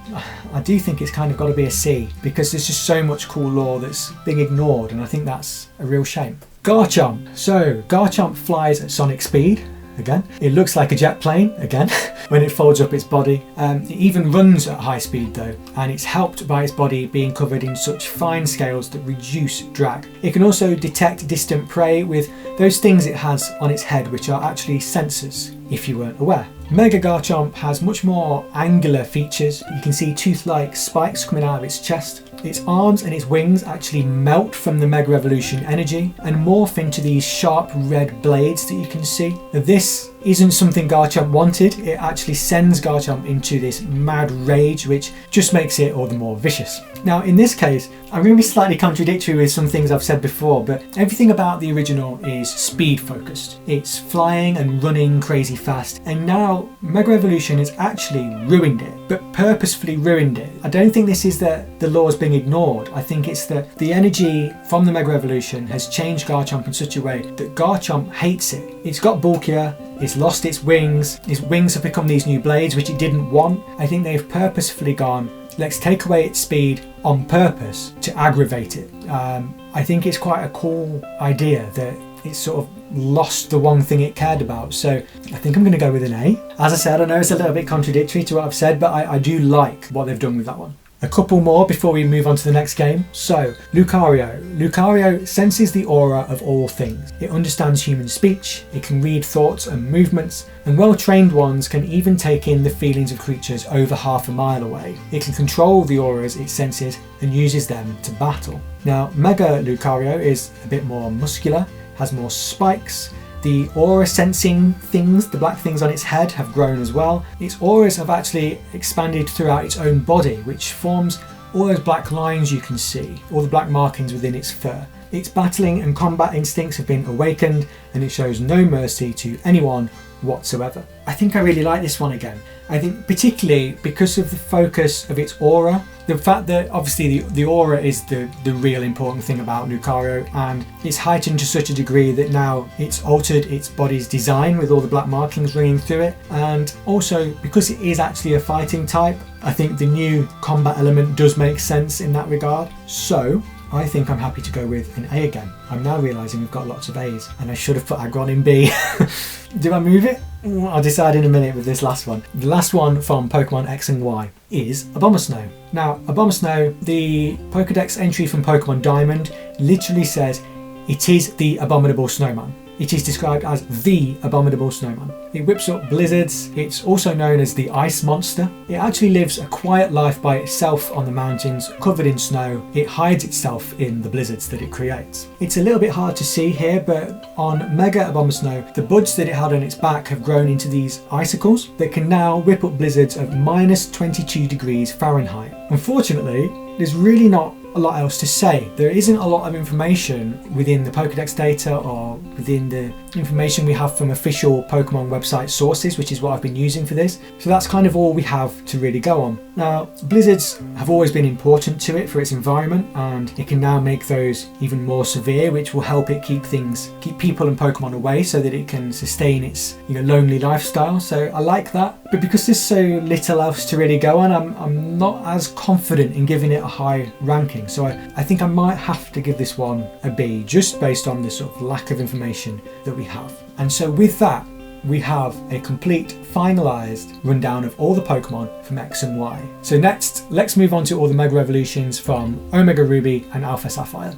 I do think it's kind of got to be a C, because there's just so much cool lore that's being ignored, and I think that's a real shame. Garchomp. So Garchomp flies at sonic speed. Again, it looks like a jet plane, again, when it folds up its body. It even runs at high speed though, and it's helped by its body being covered in such fine scales that reduce drag. It can also detect distant prey with those things it has on its head, which are actually sensors, if you weren't aware. Mega Garchomp has much more angular features. You can see tooth-like spikes coming out of its chest. Its arms and its wings actually melt from the Mega Evolution energy and morph into these sharp red blades that you can see. Now, this isn't something Garchomp wanted. It actually sends Garchomp into this mad rage, which just makes it all the more vicious. Now, in this case, I'm going to be slightly contradictory with some things I've said before, but everything about the original is speed focused. It's flying and running crazy fast, and now Mega Evolution has actually ruined it, but purposefully ruined it. I don't think this is that the law is being ignored. I think it's that the energy from the Mega Evolution has changed Garchomp in such a way that Garchomp hates it. It's got bulkier, it's lost its wings have become these new blades which it didn't want. I think they've purposefully gone, let's take away its speed on purpose to aggravate it. I think it's quite a cool idea that it's sort of lost the one thing it cared about. So I think I'm going to go with an A. As I said, I know it's a little bit contradictory to what I've said, but I do like what they've done with that one. A couple more before we move on to the next game. So, Lucario. Lucario senses the aura of all things. It understands human speech, it can read thoughts and movements, and well-trained ones can even take in the feelings of creatures over half a mile away. It can control the auras it senses and uses them to battle. Now, Mega Lucario is a bit more muscular, has more spikes. The aura sensing things, the black things on its head, have grown as well. Its auras have actually expanded throughout its own body, which forms all those black lines you can see, all the black markings within its fur. Its battling and combat instincts have been awakened, and it shows no mercy to anyone whatsoever. I think I really like this one again. I think particularly because of the focus of its aura, the fact that obviously the aura is the real important thing about Lucario, and it's heightened to such a degree that now it's altered its body's design with all the black markings running through it, and also because it is actually a fighting type, I think the new combat element does make sense in that regard. So I think I'm happy to go with an A again. I'm now realising we've got lots of A's, and I should have put Aggron in B. Do I move it? I'll decide in a minute with this last one. The last one from Pokemon X and Y is Abomasnow. Now, Abomasnow, the Pokédex entry from Pokemon Diamond, literally says it is the abominable snowman. It is described as the abominable snowman. It whips up blizzards. It's also known as the ice monster. It actually lives a quiet life by itself on the mountains, covered in snow. It hides itself in the blizzards that it creates. It's a little bit hard to see here, but on Mega Abomasnow, the buds that it had on its back have grown into these icicles that can now whip up blizzards of minus 22 degrees Fahrenheit. Unfortunately, there's really not a lot else to say. There isn't a lot of information within the Pokédex data or within the information we have from official Pokemon website sources, which is what I've been using for this. So that's kind of all we have to really go on. Now, blizzards have always been important to it for its environment, and it can now make those even more severe, which will help it keep people and Pokemon away so that it can sustain its lonely lifestyle. So I like that. But because there's so little else to really go on, I'm not as confident in giving it a high ranking. So I think I might have to give this one a B, just based on the sort of lack of information that we have. And so with that, we have a complete finalised rundown of all the Pokemon from X and Y. So next, let's move on to all the Mega Evolutions from Omega Ruby and Alpha Sapphire.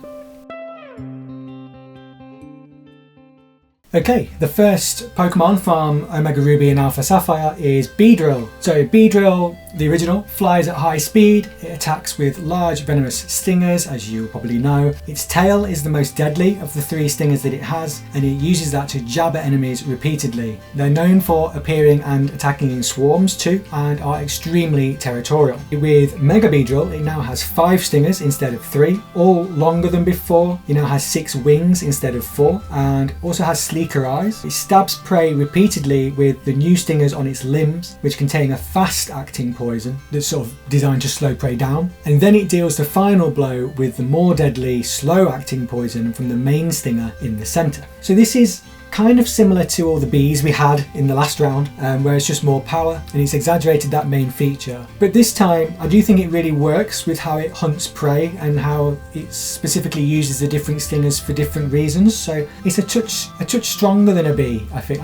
Okay, the first Pokemon from Omega Ruby and Alpha Sapphire is Beedrill. So Beedrill The original flies at high speed, it attacks with large venomous stingers, as you probably know. Its tail is the most deadly of the 3 stingers that it has, and it uses that to jab at enemies repeatedly. They're known for appearing and attacking in swarms too, and are extremely territorial. With Mega Beedrill, it now has 5 stingers instead of 3, all longer than before. It now has 6 wings instead of 4, and also has sleeker eyes. It stabs prey repeatedly with the new stingers on its limbs, which contain a fast-acting poison that's sort of designed to slow prey down. And then it deals the final blow with the more deadly, slow-acting poison from the main stinger in the centre. So this is kind of similar to all the bees we had in the last round, where it's just more power and it's exaggerated that main feature. But this time I do think it really works with how it hunts prey and how it specifically uses the different stingers for different reasons. So it's a touch stronger than a bee, I think.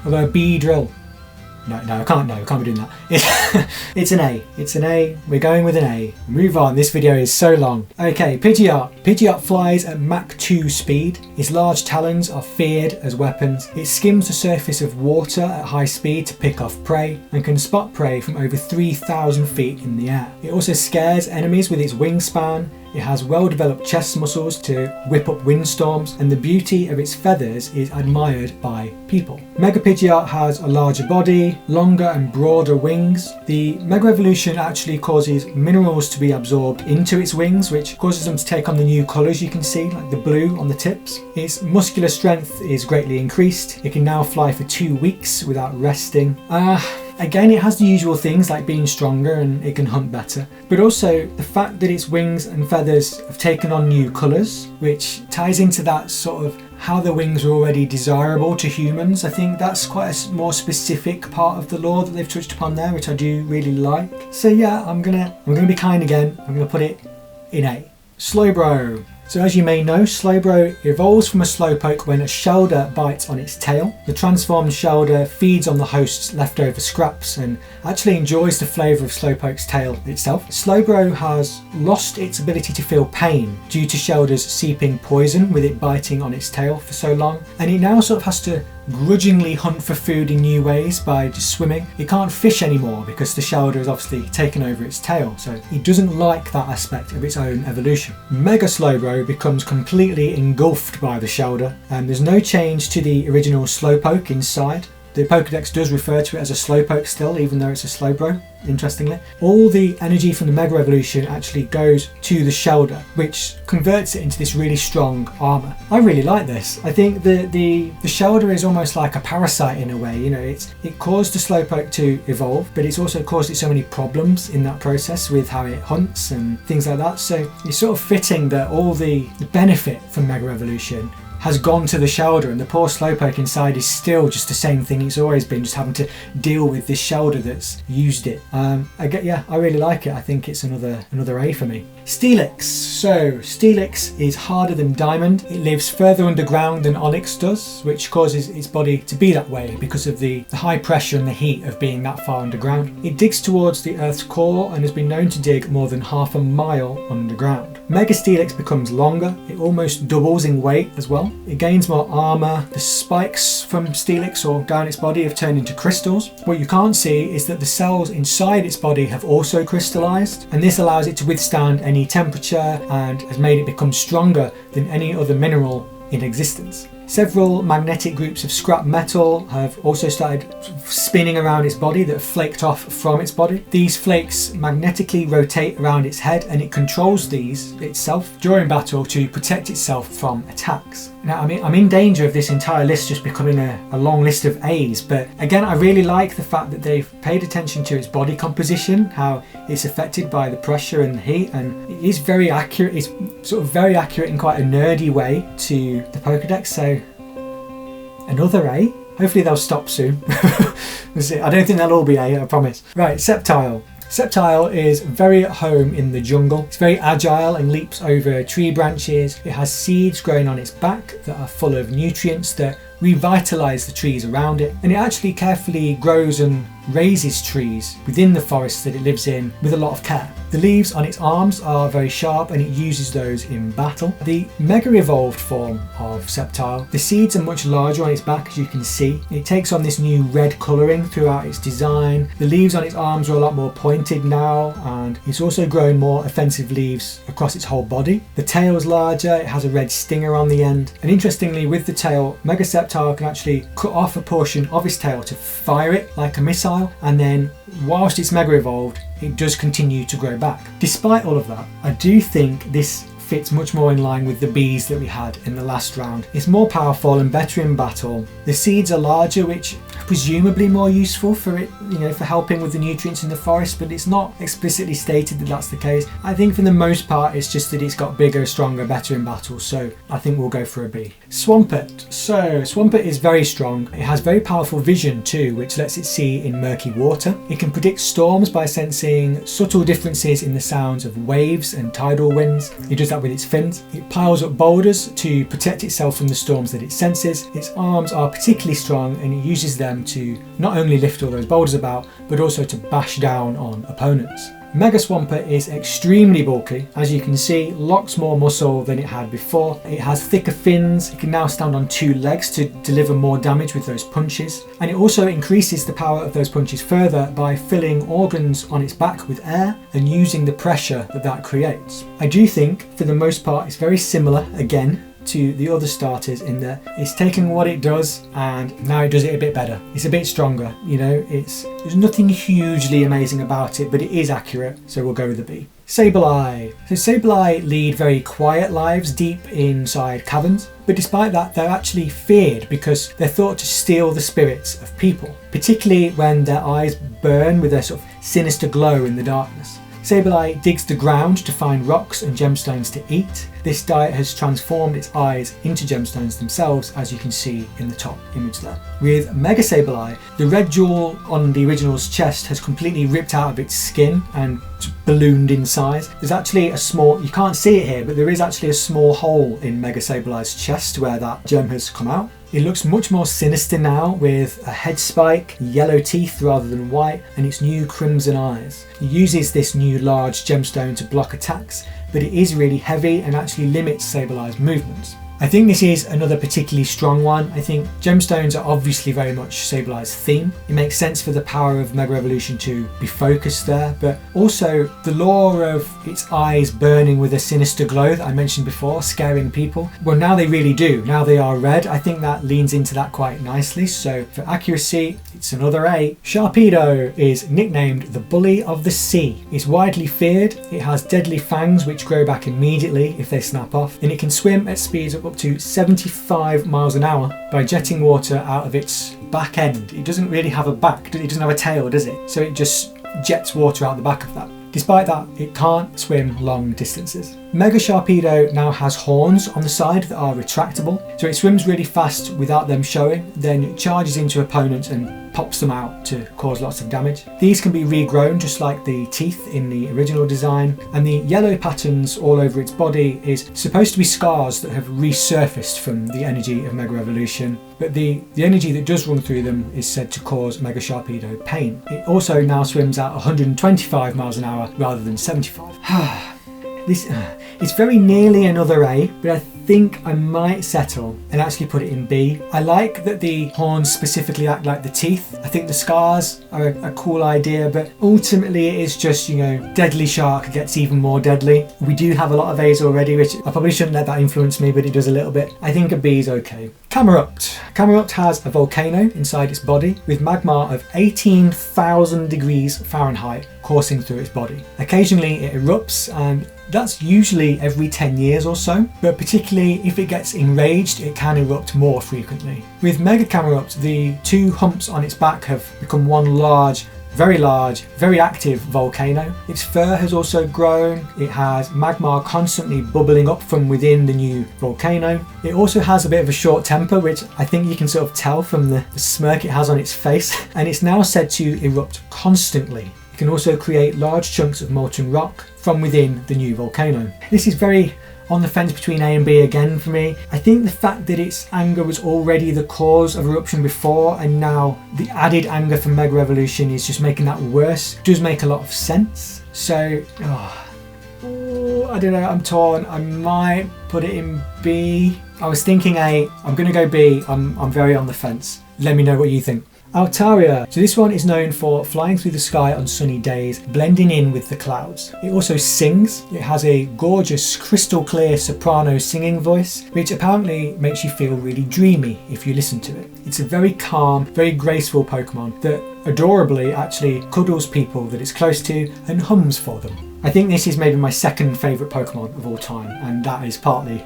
Although a Beedrill, no, I can't be doing that. It's an A. It's an A. We're going with an A. Move on. This video is so long. Okay, Pidgeot. Pidgeot flies at Mach 2 speed. Its large talons are feared as weapons. It skims the surface of water at high speed to pick off prey and can spot prey from over 3,000 feet in the air. It also scares enemies with its wingspan. It has well-developed chest muscles to whip up windstorms, and the beauty of its feathers is admired by people. Mega Pidgeot has a larger body, longer and broader wings. The Mega Evolution actually causes minerals to be absorbed into its wings, which causes them to take on the new colours you can see, like the blue on the tips. Its muscular strength is greatly increased. It can now fly for 2 weeks without resting. Again, it has the usual things like being stronger and it can hunt better, but also the fact that its wings and feathers have taken on new colours, which ties into that sort of how the wings are already desirable to humans. I think that's quite a more specific part of the lore that they've touched upon there, which I do really like. So yeah, I'm gonna be kind again. I'm gonna put it in A. Slowbro. So as you may know, Slowbro evolves from a Slowpoke when a Shelder bites on its tail. The transformed Shelder feeds on the host's leftover scraps and actually enjoys the flavour of Slowpoke's tail itself. Slowbro has lost its ability to feel pain due to Shelder's seeping poison with it biting on its tail for so long, and it now sort of has to grudgingly hunt for food in new ways by just swimming. It can't fish anymore because the Shelder has obviously taken over its tail, so it doesn't like that aspect of its own evolution. Mega Slowbro becomes completely engulfed by the Shelder, and there's no change to the original Slowpoke inside. The Pokédex does refer to it as a Slowpoke still, even though it's a Slowbro, interestingly. All the energy from the Mega Evolution actually goes to the Shelder, which converts it into this really strong armour. I really like this. I think the Shelder is almost like a parasite in a way. You know, it caused the Slowpoke to evolve, but it's also caused it so many problems in that process with how it hunts and things like that. So it's sort of fitting that all the benefit from Mega Evolution has gone to the Shelder, and the poor Slowpoke inside is still just the same thing it's always been, just having to deal with this Shelder that's used it. I really like it. I think it's another A for me. Steelix. So Steelix is harder than Diamond. It lives further underground than Onyx does, which causes its body to be that way because of the high pressure and the heat of being that far underground. It digs towards the Earth's core and has been known to dig more than half a mile underground. Mega Steelix becomes longer. It almost doubles in weight as well. It gains more armour. The spikes from Steelix or down its body have turned into crystals. What you can't see is that the cells inside its body have also crystallised, and this allows it to withstand any temperature and has made it become stronger than any other mineral in existence. Several magnetic groups of scrap metal have also started spinning around its body that have flaked off from its body. These flakes magnetically rotate around its head, and it controls these itself during battle to protect itself from attacks. Now, I'm in danger of this entire list just becoming a long list of A's, but again, I really like the fact that they've paid attention to its body composition, how it's affected by the pressure and the heat, and it is very accurate. It's sort of very accurate in quite a nerdy way to the Pokédex, so another A. Hopefully they'll stop soon. We'll see. I don't think they'll all be A, I promise. Right, Sceptile. Sceptile is very at home in the jungle. It's very agile and leaps over tree branches. It has seeds growing on its back that are full of nutrients that revitalise the trees around it, and it actually carefully grows and raises trees within the forest that it lives in with a lot of care. The leaves on its arms are very sharp and it uses those in battle. The Mega Evolved form of Sceptile, the seeds are much larger on its back, as you can see. It takes on this new red colouring throughout its design. The leaves on its arms are a lot more pointed now, and it's also grown more offensive leaves across its whole body. The tail's larger, it has a red stinger on the end, and interestingly with the tail, Mega Sceptile can actually cut off a portion of its tail to fire it like a missile, and then whilst it's Mega Evolved, it does continue to grow back. Despite all of that, I do think this fits much more in line with the bees that we had in the last round. It's more powerful and better in battle. The seeds are larger, which are presumably more useful for it, for helping with the nutrients in the forest, but it's not explicitly stated that that's the case. I think for the most part it's just that it's got bigger, stronger, better in battle, so I think we'll go for a B. Swampert. So Swampert is very strong. It has very powerful vision too, which lets it see in murky water. It can predict storms by sensing subtle differences in the sounds of waves and tidal winds. It does that with its fins. It piles up boulders to protect itself from the storms that it senses. Its arms are particularly strong and it uses them to not only lift all those boulders about, but also to bash down on opponents. Mega Swampert is extremely bulky. As you can see, lots more muscle than it had before. It has thicker fins. It can now stand on 2 legs to deliver more damage with those punches. And it also increases the power of those punches further by filling organs on its back with air and using the pressure that that creates. I do think, for the most part, it's very similar, again, to the other starters in that it's taken what it does and now it does it a bit better. It's a bit stronger, there's nothing hugely amazing about it, but it is accurate, so we'll go with the B. Sableye. So Sableye lead very quiet lives deep inside caverns, but despite that they're actually feared because they're thought to steal the spirits of people, particularly when their eyes burn with a sort of sinister glow in the darkness. Sableye digs the ground to find rocks and gemstones to eat. This diet has transformed its eyes into gemstones themselves, as you can see in the top image there. With Mega Sableye, the red jewel on the original's chest has completely ripped out of its skin and ballooned in size. There's actually a small, you can't see it here, but there is actually a small hole in Mega Sableye's chest where that gem has come out. It looks much more sinister now with a head spike, yellow teeth rather than white, and its new crimson eyes. It uses this new large gemstone to block attacks, but it is really heavy and actually limits Sableye's movements. I think this is another particularly strong one. I think gemstones are obviously very much Sableye's theme. It makes sense for the power of Mega Evolution to be focused there, but also the lore of its eyes burning with a sinister glow that I mentioned before, scaring people. Well, now they really do. Now they are red. I think that leans into that quite nicely. So for accuracy, it's another A. Sharpedo is nicknamed the Bully of the Sea. It's widely feared. It has deadly fangs which grow back immediately if they snap off, and it can swim at speeds of up to 75 miles an hour by jetting water out of its back end. It doesn't really have a back, it doesn't have a tail, does it? So it just jets water out the back of that. Despite that, it can't swim long distances. Mega Sharpedo now has horns on the side that are retractable, so it swims really fast without them showing, then it charges into opponents and pops them out to cause lots of damage. These can be regrown just like the teeth in the original design, and the yellow patterns all over its body is supposed to be scars that have resurfaced from the energy of Mega Evolution, but the energy that does run through them is said to cause Mega Sharpedo pain. It also now swims at 125 miles an hour rather than 75. It's very nearly another A, but I think I might settle and actually put it in B. I like that the horns specifically act like the teeth. I think the scars are a cool idea, but ultimately it is just, Deadly Shark gets even more deadly. We do have a lot of A's already, which I probably shouldn't let that influence me, but it does a little bit. I think a B is okay. Camerupt. Camerupt has a volcano inside its body with magma of 18,000 degrees Fahrenheit coursing through its body. Occasionally it erupts, and that's usually every 10 years or so, but particularly if it gets enraged, it can erupt more frequently. With Mega Camerupt, the 2 humps on its back have become one large, very active volcano. Its fur has also grown. It has magma constantly bubbling up from within the new volcano. It also has a bit of a short temper, which I think you can sort of tell from the smirk it has on its face, and it's now said to erupt constantly. It can also create large chunks of molten rock from within the new volcano. This is very on the fence between A and B again for me. I think the fact that its anger was already the cause of eruption before, and now the added anger from Mega Evolution is just making that worse, does make a lot of sense. So, I don't know, I'm torn. I might put it in B. I was thinking A, I'm going to go B. I'm very on the fence. Let me know what you think. Altaria. So this one is known for flying through the sky on sunny days, blending in with the clouds. It also sings. It has a gorgeous crystal clear soprano singing voice, which apparently makes you feel really dreamy if you listen to it. It's a very calm, very graceful Pokemon that adorably actually cuddles people that it's close to and hums for them. I think this is maybe my second favourite Pokemon of all time, and that is partly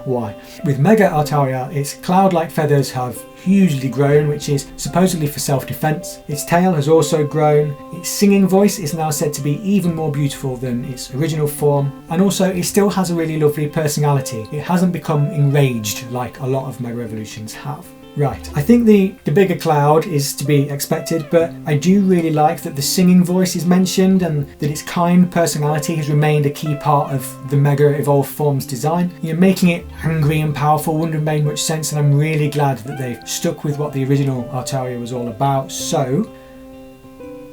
why. With Mega Altaria, its cloud-like feathers have hugely grown, which is supposedly for self-defense. Its tail has also grown. Its singing voice is now said to be even more beautiful than its original form, and also it still has a really lovely personality. It hasn't become enraged like a lot of Mega Evolutions have. Right, I think the bigger cloud is to be expected, but I do really like that the singing voice is mentioned and that its kind personality has remained a key part of the Mega Evolved Form's design. You know, making it angry and powerful wouldn't have made much sense, and I'm really glad that they've stuck with what the original Altaria was all about. So,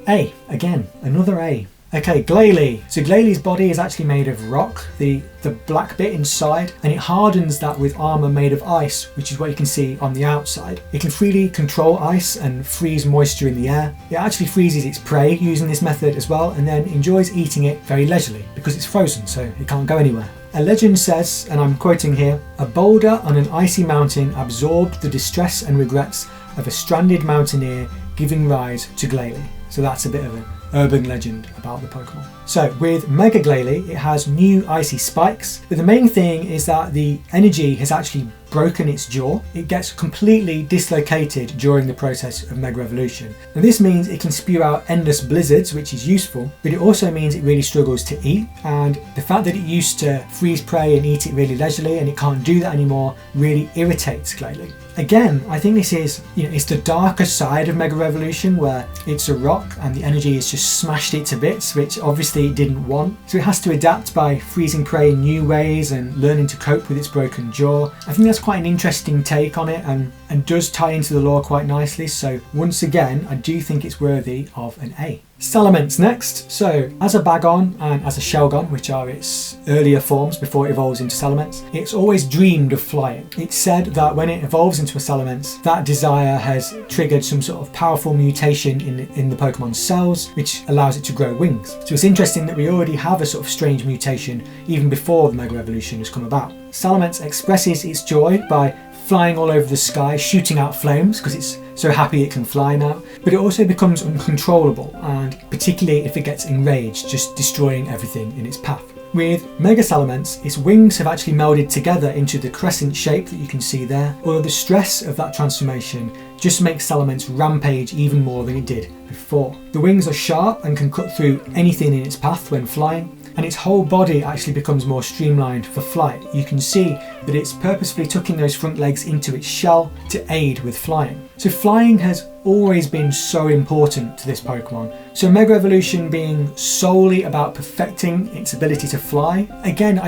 A, again, another A. Okay, Glalie. So Glalie's body is actually made of rock, the black bit inside, and it hardens that with armour made of ice, which is what you can see on the outside. It can freely control ice and freeze moisture in the air. It actually freezes its prey using this method as well, and then enjoys eating it very leisurely because it's frozen, so it can't go anywhere. A legend says, and I'm quoting here, "A boulder on an icy mountain absorbed the distress and regrets of a stranded mountaineer, giving rise to Glalie." So that's a bit of an urban legend about the Pokemon. So with Mega Glalie, it has new icy spikes, but the main thing is that the energy has actually broken its jaw. It gets completely dislocated during the process of Mega Evolution. Now this means it can spew out endless blizzards, which is useful, but it also means it really struggles to eat, and the fact that it used to freeze prey and eat it really leisurely and it can't do that anymore really irritates Glalie. Again, I think this is, it's the darker side of Mega Evolution where it's a rock and the energy has just smashed it to bits, which obviously it didn't want. So it has to adapt by freezing prey in new ways and learning to cope with its broken jaw. I think that's quite an interesting take on it and does tie into the lore quite nicely. So once again, I do think it's worthy of an A. Salamence next. So as a Bagon and as a Shelgon, which are its earlier forms before it evolves into Salamence, it's always dreamed of flying. It's said that when it evolves into a Salamence, that desire has triggered some sort of powerful mutation in the Pokemon's cells, which allows it to grow wings. So it's interesting that we already have a sort of strange mutation even before the Mega Evolution has come about. Salamence expresses its joy by flying all over the sky, shooting out flames because it's so happy it can fly now, but it also becomes uncontrollable, and particularly if it gets enraged, just destroying everything in its path. With Mega Salamence, its wings have actually melded together into the crescent shape that you can see there, although the stress of that transformation just makes Salamence rampage even more than it did before. The wings are sharp and can cut through anything in its path when flying, and its whole body actually becomes more streamlined for flight. You can see that it's purposefully tucking those front legs into its shell to aid with flying. So flying has always been so important to this Pokemon. So Mega Evolution being solely about perfecting its ability to fly, again,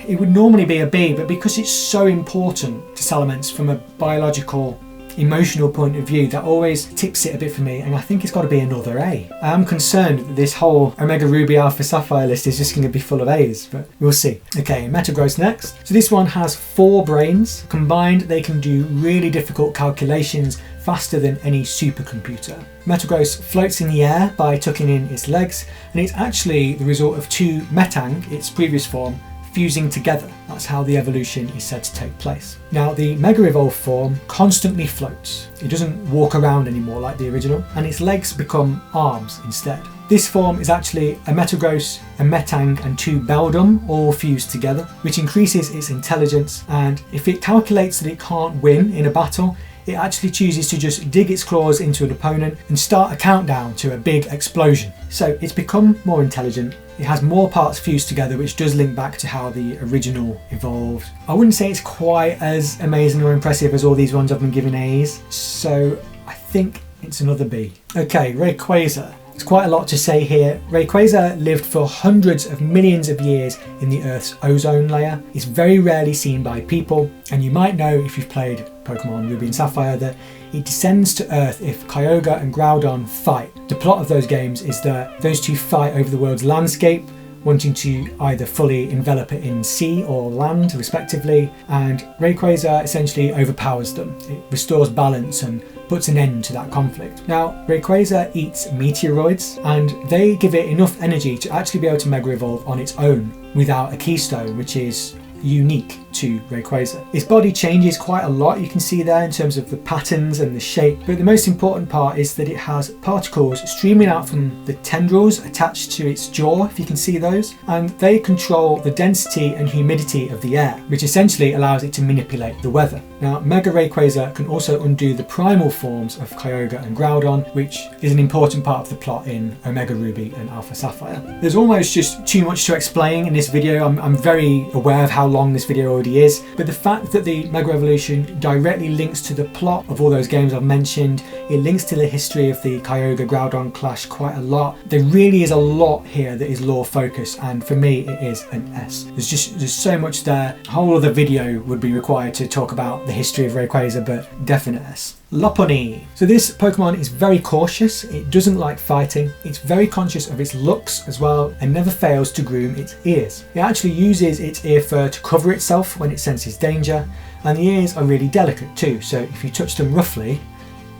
it would normally be a B, but because it's so important to Salamence from a biological, emotional point of view, that always tips it a bit for me, and I think it's got to be another A. I am concerned that this whole Omega Ruby Alpha Sapphire list is just going to be full of A's, but we'll see. Okay, Metagross next. So this one has 4 brains. Combined, they can do really difficult calculations faster than any supercomputer. Metagross floats in the air by tucking in its legs, and it's actually the result of 2 Metang, its previous form, fusing together. That's how the evolution is said to take place. Now, the Mega Evolved form constantly floats. It doesn't walk around anymore like the original, and its legs become arms instead. This form is actually a Metagross, a Metang and 2 Beldum all fused together, which increases its intelligence, and if it calculates that it can't win in a battle, it actually chooses to just dig its claws into an opponent and start a countdown to a big explosion. So it's become more intelligent. It has more parts fused together, which does link back to how the original evolved. I wouldn't say it's quite as amazing or impressive as all these ones I've been giving A's, so I think it's another B. Okay, Rayquaza. There's quite a lot to say here. Rayquaza lived for hundreds of millions of years in the Earth's ozone layer. It's very rarely seen by people, and you might know if you've played Pokemon Ruby and Sapphire that it descends to Earth if Kyogre and Groudon fight. The plot of those games is that those two fight over the world's landscape, wanting to either fully envelop it in sea or land respectively, and Rayquaza essentially overpowers them. It restores balance and puts an end to that conflict. Now, Rayquaza eats meteoroids, and they give it enough energy to actually be able to Mega Evolve on its own without a keystone, which is unique to Rayquaza. Its body changes quite a lot, you can see there, in terms of the patterns and the shape, but the most important part is that it has particles streaming out from the tendrils attached to its jaw, if you can see those, and they control the density and humidity of the air, which essentially allows it to manipulate the weather. Now, Mega Rayquaza can also undo the primal forms of Kyogre and Groudon, which is an important part of the plot in Omega Ruby and Alpha Sapphire. There's almost just too much to explain in this video. I'm very aware of how long this video already is, but the fact that the Mega Evolution directly links to the plot of all those games I've mentioned, it links to the history of the Kyogre Groudon clash quite a lot. There really is a lot here that is lore focused, and for me it is an S. There's so much there. A whole other video would be required to talk about the history of Rayquaza, but definite S. Lopunny. So this Pokemon is very cautious, it doesn't like fighting, it's very conscious of its looks as well, and never fails to groom its ears. It actually uses its ear fur to cover itself when it senses danger, and the ears are really delicate too, so if you touch them roughly,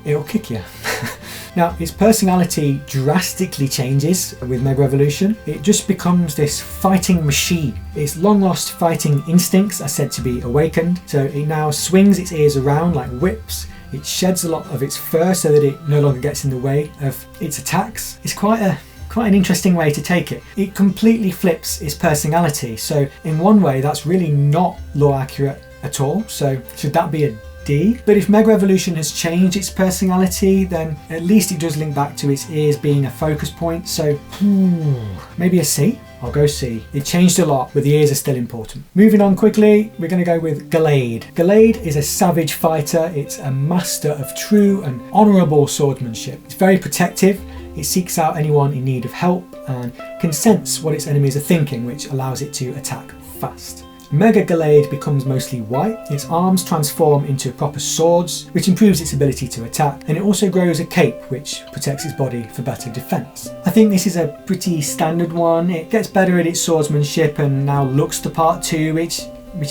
it'll kick you. Now, its personality drastically changes with Mega Evolution. It just becomes this fighting machine. Its long lost fighting instincts are said to be awakened, so it now swings its ears around like whips. It sheds a lot of its fur so that it no longer gets in the way of its attacks. It's quite an interesting way to take it. It completely flips its personality, so in one way that's really not lore accurate at all, so should that be a D? But if Mega Evolution has changed its personality, then at least it does link back to its ears being a focus point, so maybe a C? I'll go C. It changed a lot, but the ears are still important. Moving on quickly, we're going to go with Gallade. Gallade is a savage fighter. It's a master of true and honourable swordsmanship. It's very protective. It seeks out anyone in need of help and can sense what its enemies are thinking, which allows it to attack fast. Mega Gallade becomes mostly white, its arms transform into proper swords, which improves its ability to attack, and it also grows a cape which protects its body for better defense. I think this is a pretty standard one. It gets better at its swordsmanship and now looks the part too, which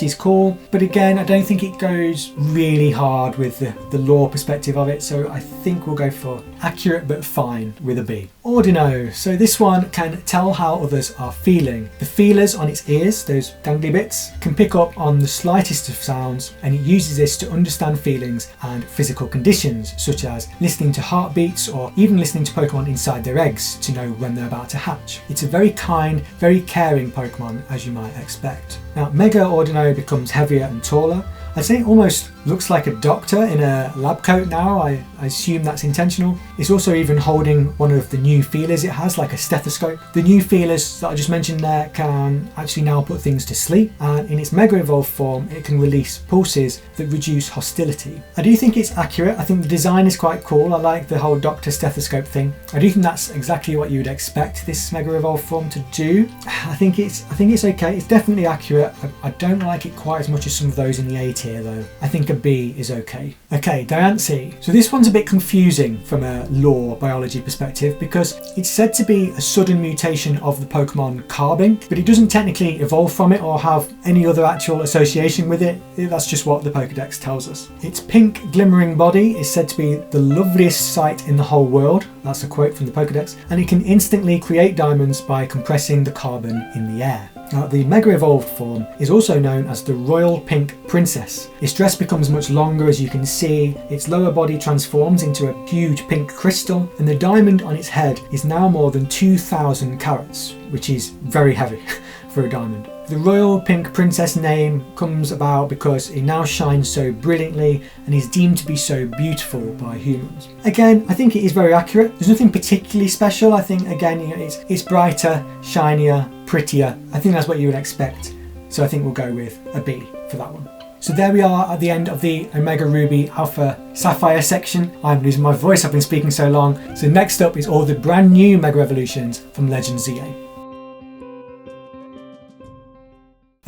is cool, but again I don't think it goes really hard with the lore perspective of it, so I think we'll go for accurate but fine with a B. Ordino. So this one can tell how others are feeling. The feelers on its ears, those dangly bits, can pick up on the slightest of sounds, and it uses this to understand feelings and physical conditions, such as listening to heartbeats or even listening to Pokemon inside their eggs to know when they're about to hatch. It's a very kind, very caring Pokemon, as you might expect. Now, Mega Ordino becomes heavier and taller. I'd say it almost looks like a doctor in a lab coat now. I assume that's intentional. It's also even holding one of the new feelers it has, like a stethoscope. The new feelers that I just mentioned there can actually now put things to sleep, and in its Mega Evolved form it can release pulses that reduce hostility. I do think it's accurate. I think the design is quite cool. I like the whole doctor stethoscope thing. I do think that's exactly what you would expect this Mega Evolved form to do. I think it's okay. It's definitely accurate. I don't like it quite as much as some of those in the A tier though. I think a B is okay. Okay, Diancie. So this one's a bit confusing from a lore biology perspective because it's said to be a sudden mutation of the Pokemon Carbink, but it doesn't technically evolve from it or have any other actual association with it. That's just what the Pokédex tells us. Its pink glimmering body is said to be the loveliest sight in the whole world. That's a quote from the Pokédex. And it can instantly create diamonds by compressing the carbon in the air. Now, the Mega Evolved form is also known as the Royal Pink Princess. Its dress becomes much longer, as you can see. Its lower body transforms into a huge pink crystal, and the diamond on its head is now more than 2,000 carats, which is very heavy for a diamond. The Royal Pink Princess name comes about because it now shines so brilliantly and is deemed to be so beautiful by humans. Again, I think it is very accurate. There's nothing particularly special. I think, again, it's brighter, shinier, prettier. I think that's what you would expect. So I think we'll go with a B for that one. So there we are at the end of the Omega Ruby Alpha Sapphire section. I'm losing my voice, I've been speaking so long. So next up is all the brand new Mega Evolutions from Legends Z-A.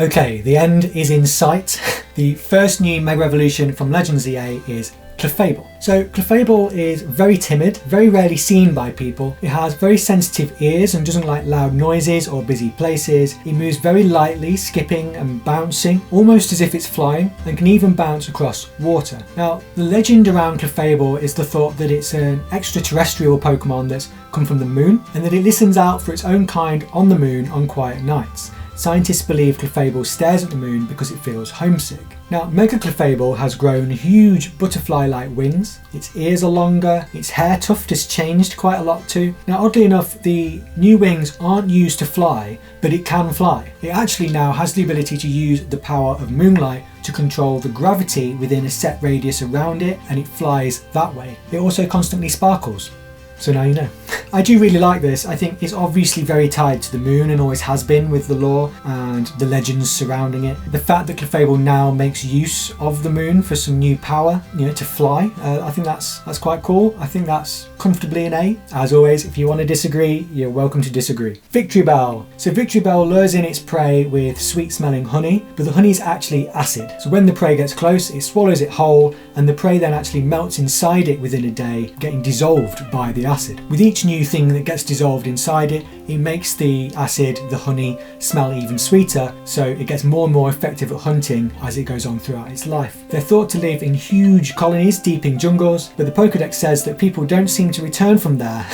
Okay, the end is in sight. The first new Mega Evolution from Legends Z-A is Clefable. So Clefable is very timid, very rarely seen by people. It has very sensitive ears and doesn't like loud noises or busy places. It moves very lightly, skipping and bouncing, almost as if it's flying, and can even bounce across water. Now, the legend around Clefable is the thought that it's an extraterrestrial Pokemon that's come from the moon, and that it listens out for its own kind on the moon on quiet nights. Scientists believe Clefable stares at the moon because it feels homesick. Now, Mega Clefable has grown huge butterfly-like wings, its ears are longer, its hair tuft has changed quite a lot too. Now, oddly enough, the new wings aren't used to fly, but it can fly. It actually now has the ability to use the power of moonlight to control the gravity within a set radius around it, and it flies that way. It also constantly sparkles. So now you know. I do really like this. I think it's obviously very tied to the moon and always has been with the lore and the legends surrounding it. The fact that Clefable now makes use of the moon for some new power, to fly, I think that's quite cool. I think that's comfortably an A. As always, if you want to disagree, you're welcome to disagree. Victory Bell. So Victory Bell lures in its prey with sweet smelling honey, but the honey is actually acid. So when the prey gets close, it swallows it whole, and the prey then actually melts inside it within a day, getting dissolved by the acid. With each new thing that gets dissolved inside it, it makes the acid, the honey, smell even sweeter, so it gets more and more effective at hunting as it goes on throughout its life. They're thought to live in huge colonies deep in jungles, but the Pokédex says that people don't seem to return from there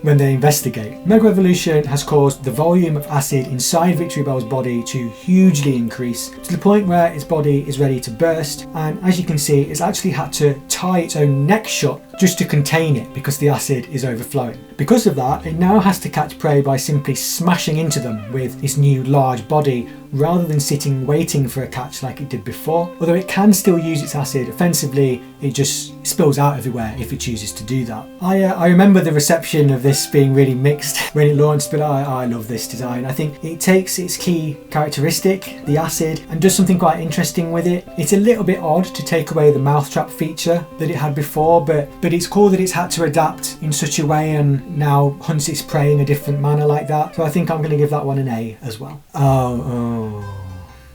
when they investigate. Mega Evolution has caused the volume of acid inside Victory Bell's body to hugely increase, to the point where its body is ready to burst, and as you can see, it's actually had to tie its own neck shut just to contain it because the acid is overflowing. Because of that, it now has to catch prey by simply smashing into them with its new large body, rather than sitting waiting for a catch like it did before. Although it can still use its acid offensively, it just spills out everywhere if it chooses to do that. I remember the reception of this being really mixed when it launched, but I love this design. I think it takes its key characteristic, the acid, and does something quite interesting with it. It's a little bit odd to take away the mouthtrap feature that it had before, but it's cool that it's had to adapt in such a way and now hunts its prey in a different manner like that. So I think I'm going to give that one an A as well.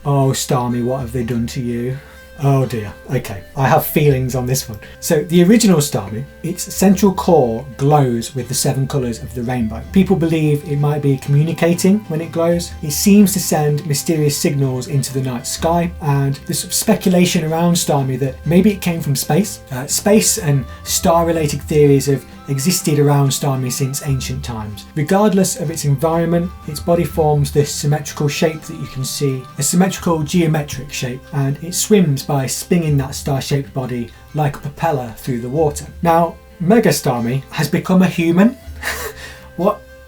Oh, Starmie, what have they done to you? Oh dear. Okay, I have feelings on this one. So the original Starmie, its central core glows with the 7 colours of the rainbow. People believe it might be communicating when it glows. It seems to send mysterious signals into the night sky, and there's speculation around Starmie that maybe it came from space. Space and star-related theories have existed around Starmie since ancient times. Regardless of its environment, its body forms this symmetrical shape that you can see, a symmetrical geometric shape, and it swims by spinning that star-shaped body like a propeller through the water. Now, Mega Starmie has become a human.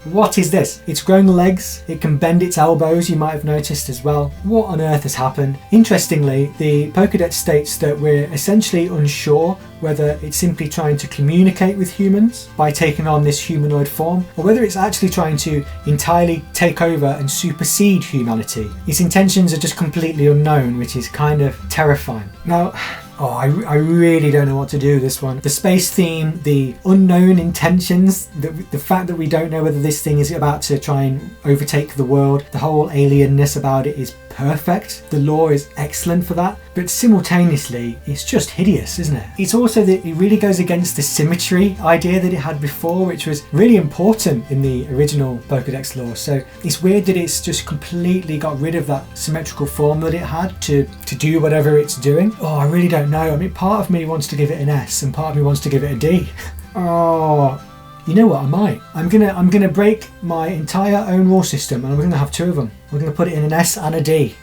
What is this? It's grown legs, it can bend its elbows, you might have noticed as well. What on earth has happened? Interestingly, the Pokédex states that we're essentially unsure whether it's simply trying to communicate with humans by taking on this humanoid form, or whether it's actually trying to entirely take over and supersede humanity. Its intentions are just completely unknown, which is kind of terrifying. Now, I really don't know what to do with this one. The space theme, the unknown intentions, the fact that we don't know whether this thing is about to try and overtake the world, the whole alienness about it is perfect. The lore is excellent for that, but simultaneously it's just hideous, isn't it? It's also that it really goes against the symmetry idea that it had before, which was really important in the original Pokédex lore. So it's weird that it's just completely got rid of that symmetrical form that it had to do whatever it's doing. I really don't know. I mean, part of me wants to give it an S and part of me wants to give it a D. You know what, I might. I'm gonna break my entire own rule system and I'm gonna have 2 of them. We're gonna put it in an S and a D.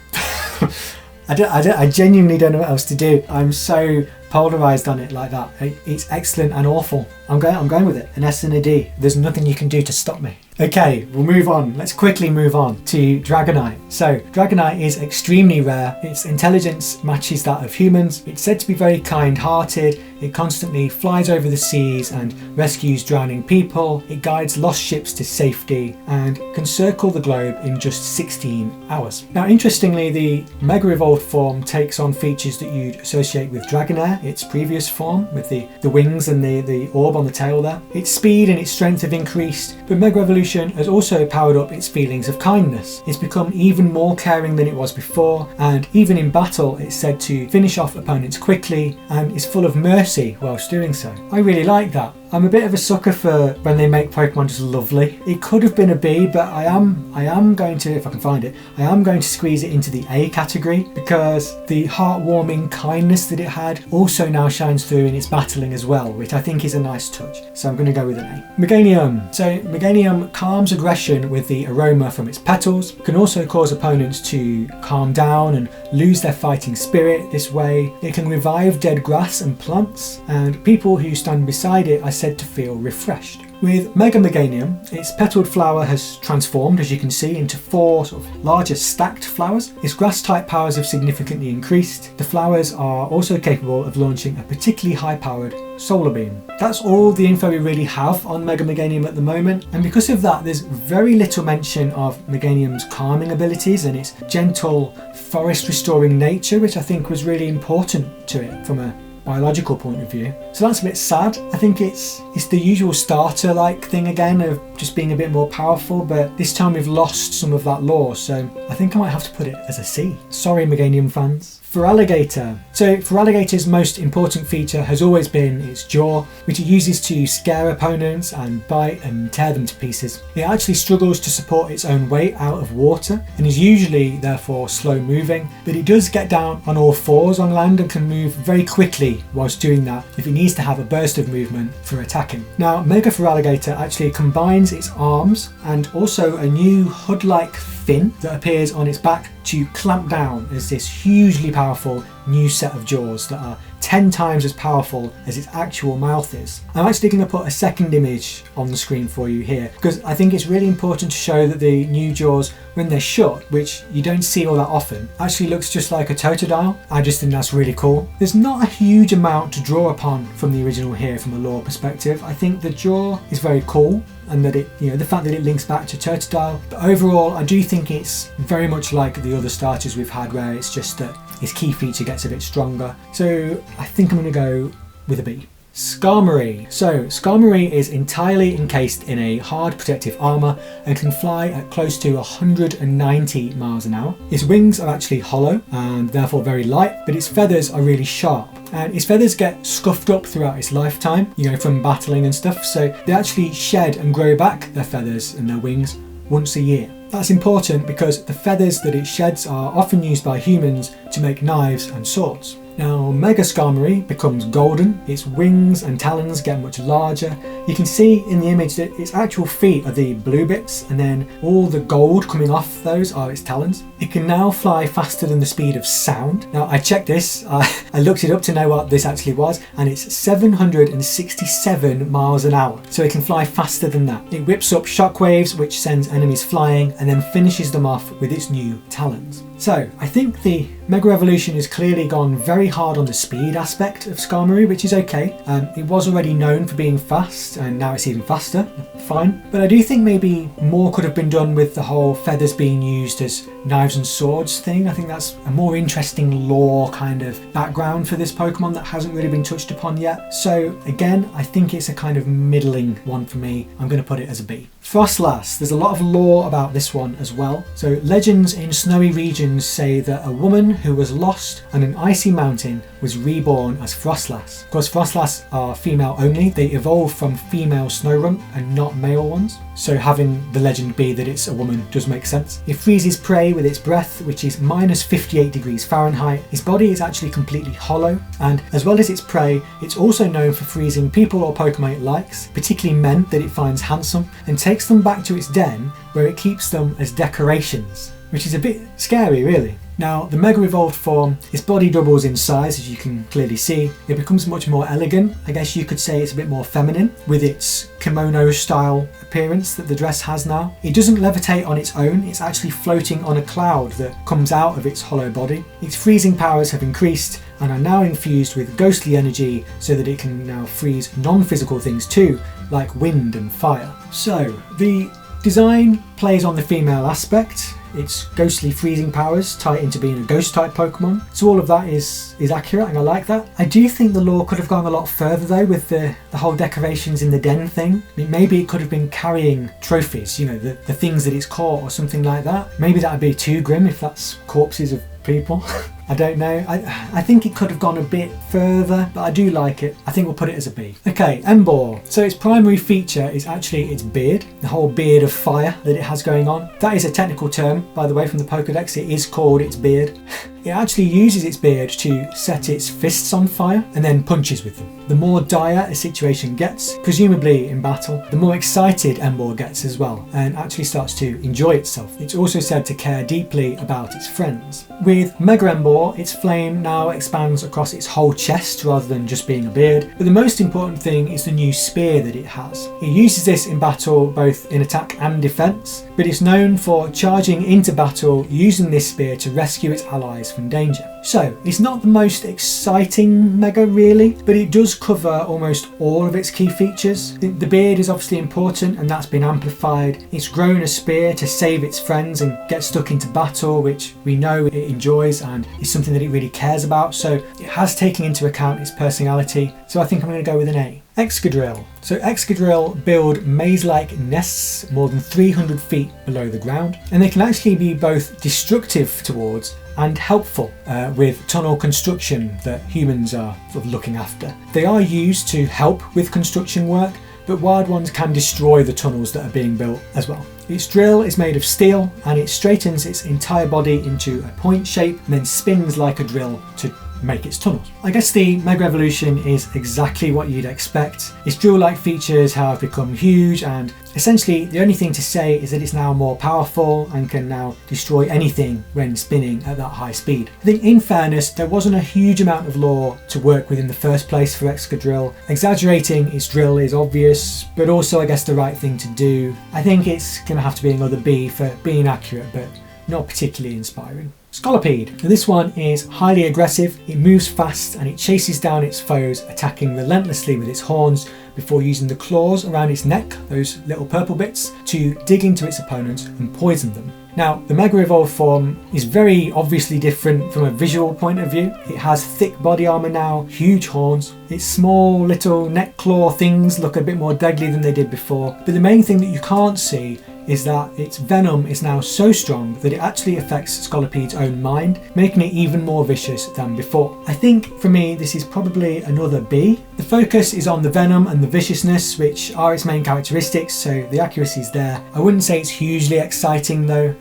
I genuinely don't know what else to do. I'm so polarized on it like that. It's excellent and awful. I'm going with it. An S and a D. There's nothing you can do to stop me. Okay, we'll move on. Let's quickly move on to Dragonite. So, Dragonite is extremely rare. Its intelligence matches that of humans. It's said to be very kind-hearted. It constantly flies over the seas and rescues drowning people. It guides lost ships to safety and can circle the globe in just 16 hours. Now, interestingly, the Mega Evolved form takes on features that you'd associate with Dragonair, its previous form, with the wings and the orb on the tail there. Its speed and its strength have increased, but Mega Evolution has also powered up its feelings of kindness. It's become even more caring than it was before, and even in battle it's said to finish off opponents quickly and is full of mercy whilst doing so. I really like that. I'm a bit of a sucker for when they make Pokemon just lovely. It could have been a B, but I am going to, if I can find it, I am going to squeeze it into the A category, because the heartwarming kindness that it had also now shines through in its battling as well, which I think is a nice touch. So I'm going to go with an A. Meganium. So Meganium calms aggression with the aroma from its petals, can also cause opponents to calm down and lose their fighting spirit this way. It can revive dead grass and plants, and people who stand beside it are said to feel refreshed. With Mega Meganium, its petaled flower has transformed, as you can see, into 4 sort of larger stacked flowers. Its grass type powers have significantly increased. The flowers are also capable of launching a particularly high powered solar beam. That's all the info we really have on Mega Meganium at the moment, and because of that there's very little mention of Meganium's calming abilities and its gentle forest restoring nature, which I think was really important to it from a biological point of view. So that's a bit sad. I think it's the usual starter like thing again of just being a bit more powerful, but this time we've lost some of that lore, so I think I might have to put it as a C. Sorry Meganium fans. Feraligatr. So Feraligatr's most important feature has always been its jaw, which it uses to scare opponents and bite and tear them to pieces. It actually struggles to support its own weight out of water and is usually therefore slow moving, but it does get down on all fours on land and can move very quickly whilst doing that if it needs to have a burst of movement for attacking. Now, Mega Feraligatr actually combines its arms and also a new hood-like fin that appears on its back to clamp down as this hugely powerful new set of jaws that are 10 times as powerful as its actual mouth is. I'm actually going to put a second image on the screen for you here, because I think it's really important to show that the new jaws, when they're shut, which you don't see all that often, actually looks just like a Totodile. I just think that's really cool. There's not a huge amount to draw upon from the original here from a lore perspective. I think the jaw is very cool, and that it, the fact that it links back to Totodile, but overall I do think it's very much like the other starters we've had, where it's just that its key feature gets a bit stronger. So I think I'm going to go with a B. Skarmory. So Skarmory is entirely encased in a hard protective armour and can fly at close to 190 miles an hour. Its wings are actually hollow and therefore very light, but its feathers are really sharp. And its feathers get scuffed up throughout its lifetime, from battling and stuff, so they actually shed and grow back their feathers and their wings once a year. That's important because the feathers that it sheds are often used by humans to make knives and swords. Now, Mega Skarmory becomes golden, its wings and talons get much larger. You can see in the image that its actual feet are the blue bits, and then all the gold coming off those are its talons. It can now fly faster than the speed of sound. Now, I checked this, I looked it up to know what this actually was, and it's 767 miles an hour. So it can fly faster than that. It whips up shockwaves, which sends enemies flying, and then finishes them off with its new talons. So I think the Mega Evolution has clearly gone very hard on the speed aspect of Skarmory, which is okay. It was already known for being fast, and now it's even faster. Fine. But I do think maybe more could have been done with the whole feathers being used as knives and swords thing. I think that's a more interesting lore kind of background for this Pokemon that hasn't really been touched upon yet. So again, I think it's a kind of middling one for me. I'm going to put it as a B. Frostlass. There's a lot of lore about this one as well. So legends in snowy regions say that a woman who was lost on an icy mountain was reborn as Frostlass. Of course, Frostlass are female only. They evolve from female Snorunt and not male ones. So having the legend be that it's a woman does make sense. It freezes prey with its breath, which is minus 58 degrees Fahrenheit. Its body is actually completely hollow, and as well as its prey, it's also known for freezing people or Pokemon it likes, particularly men that it finds handsome, and takes them back to its den where it keeps them as decorations, which is a bit scary really. Now, the Mega Evolved form, its body doubles in size, as you can clearly see. It becomes much more elegant. I guess you could say it's a bit more feminine with its kimono style appearance that the dress has now. It doesn't levitate on its own, it's actually floating on a cloud that comes out of its hollow body. Its freezing powers have increased, and are now infused with ghostly energy so that it can now freeze non-physical things too, like wind and fire. So the design plays on the female aspect. Its ghostly freezing powers tie into being a ghost type Pokemon. So all of that is accurate, and I like that. I do think the lore could have gone a lot further though with the whole decorations in the den thing. I mean, maybe it could have been carrying trophies, you know, the things that it's caught or something like that. Maybe that would be too grim if that's corpses of people. I don't know. I think it could have gone a bit further, but I do like it. I think we'll put it as a B. Okay, Emboar. So its primary feature is actually its beard, the whole beard of fire that it has going on. That is a technical term, by the way, from the Pokédex. It is called its beard. It actually uses its beard to set its fists on fire and then punches with them. The more dire a situation gets, presumably in battle, the more excited Emboar gets as well, and actually starts to enjoy itself. It's also said to care deeply about its friends. With Mega Emboar, its flame now expands across its whole chest rather than just being a beard. But the most important thing is the new spear that it has. It uses this in battle both in attack and defense, but it's known for charging into battle using this spear to rescue its allies from danger. So it's not the most exciting Mega really, but it does cover almost all of its key features. The beard is obviously important, and that's been amplified. It's grown a spear to save its friends and get stuck into battle, which we know it enjoys and is something that it really cares about. So it has taken into account its personality. So I think I'm going to go with an A. Excadrill. So Excadrill build maze-like nests more than 300 feet below the ground, and they can actually be both destructive towards and helpful with tunnel construction that humans are sort of looking after. They are used to help with construction work, but wild ones can destroy the tunnels that are being built as well. Its drill is made of steel, and it straightens its entire body into a point shape and then spins like a drill to make its tunnels. I guess the Mega Evolution is exactly what you'd expect. Its drill-like features have become huge, and essentially the only thing to say is that it's now more powerful and can now destroy anything when spinning at that high speed. I think in fairness, there wasn't a huge amount of lore to work with in the first place for Excadrill. Exaggerating its drill is obvious, but also I guess the right thing to do. I think it's going to have to be another B for being accurate, but not particularly inspiring. Scolipede. Now this one is highly aggressive, it moves fast and it chases down its foes, attacking relentlessly with its horns before using the claws around its neck, those little purple bits, to dig into its opponents and poison them. Now, the Mega Evolved form is very obviously different from a visual point of view. It has thick body armour now, huge horns. Its small little neck claw things look a bit more deadly than they did before. But the main thing that you can't see is that its venom is now so strong that it actually affects Scolipede's own mind, making it even more vicious than before. I think for me this is probably another B. The focus is on the venom and the viciousness, which are its main characteristics, so the accuracy is there. I wouldn't say it's hugely exciting though,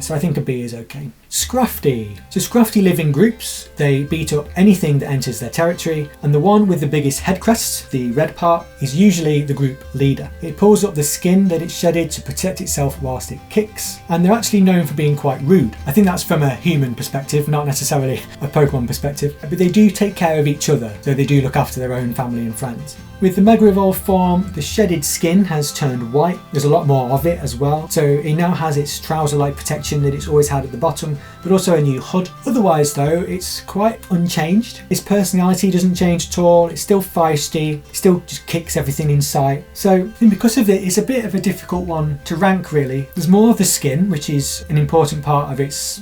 so I think a B is okay. Scrafty. So Scrafty live in groups. They beat up anything that enters their territory, and the one with the biggest head crest, the red part, is usually the group leader. It pulls up the skin that it's shedded to protect itself whilst it kicks, and they're actually known for being quite rude. I think that's from a human perspective, not necessarily a Pokemon perspective, but they do take care of each other, so they do look after their own family and friends. With the Mega Evolved form, the shedded skin has turned white. There's a lot more of it as well. So it now has its trouser-like protection that it's always had at the bottom, but also a new hood. Otherwise though, it's quite unchanged. Its personality doesn't change at all. It's still feisty. It still just kicks everything in sight. So I think because of it, it's a bit of a difficult one to rank really. There's more of the skin, which is an important part of its,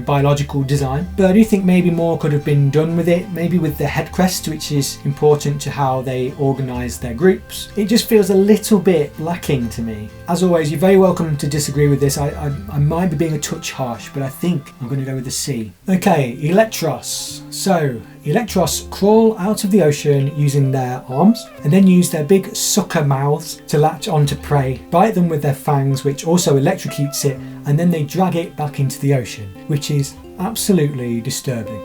biological design. But I do think maybe more could have been done with it. Maybe with the head crest, which is important to how they organise their groups. It just feels a little bit lacking to me. As always, you're very welcome to disagree with this. I might be being a touch harsh, but I think I'm going to go with the C. Okay, Electros. So Electros crawl out of the ocean using their arms and then use their big sucker mouths to latch onto prey, bite them with their fangs, which also electrocutes it, and then they drag it back into the ocean, which is absolutely disturbing.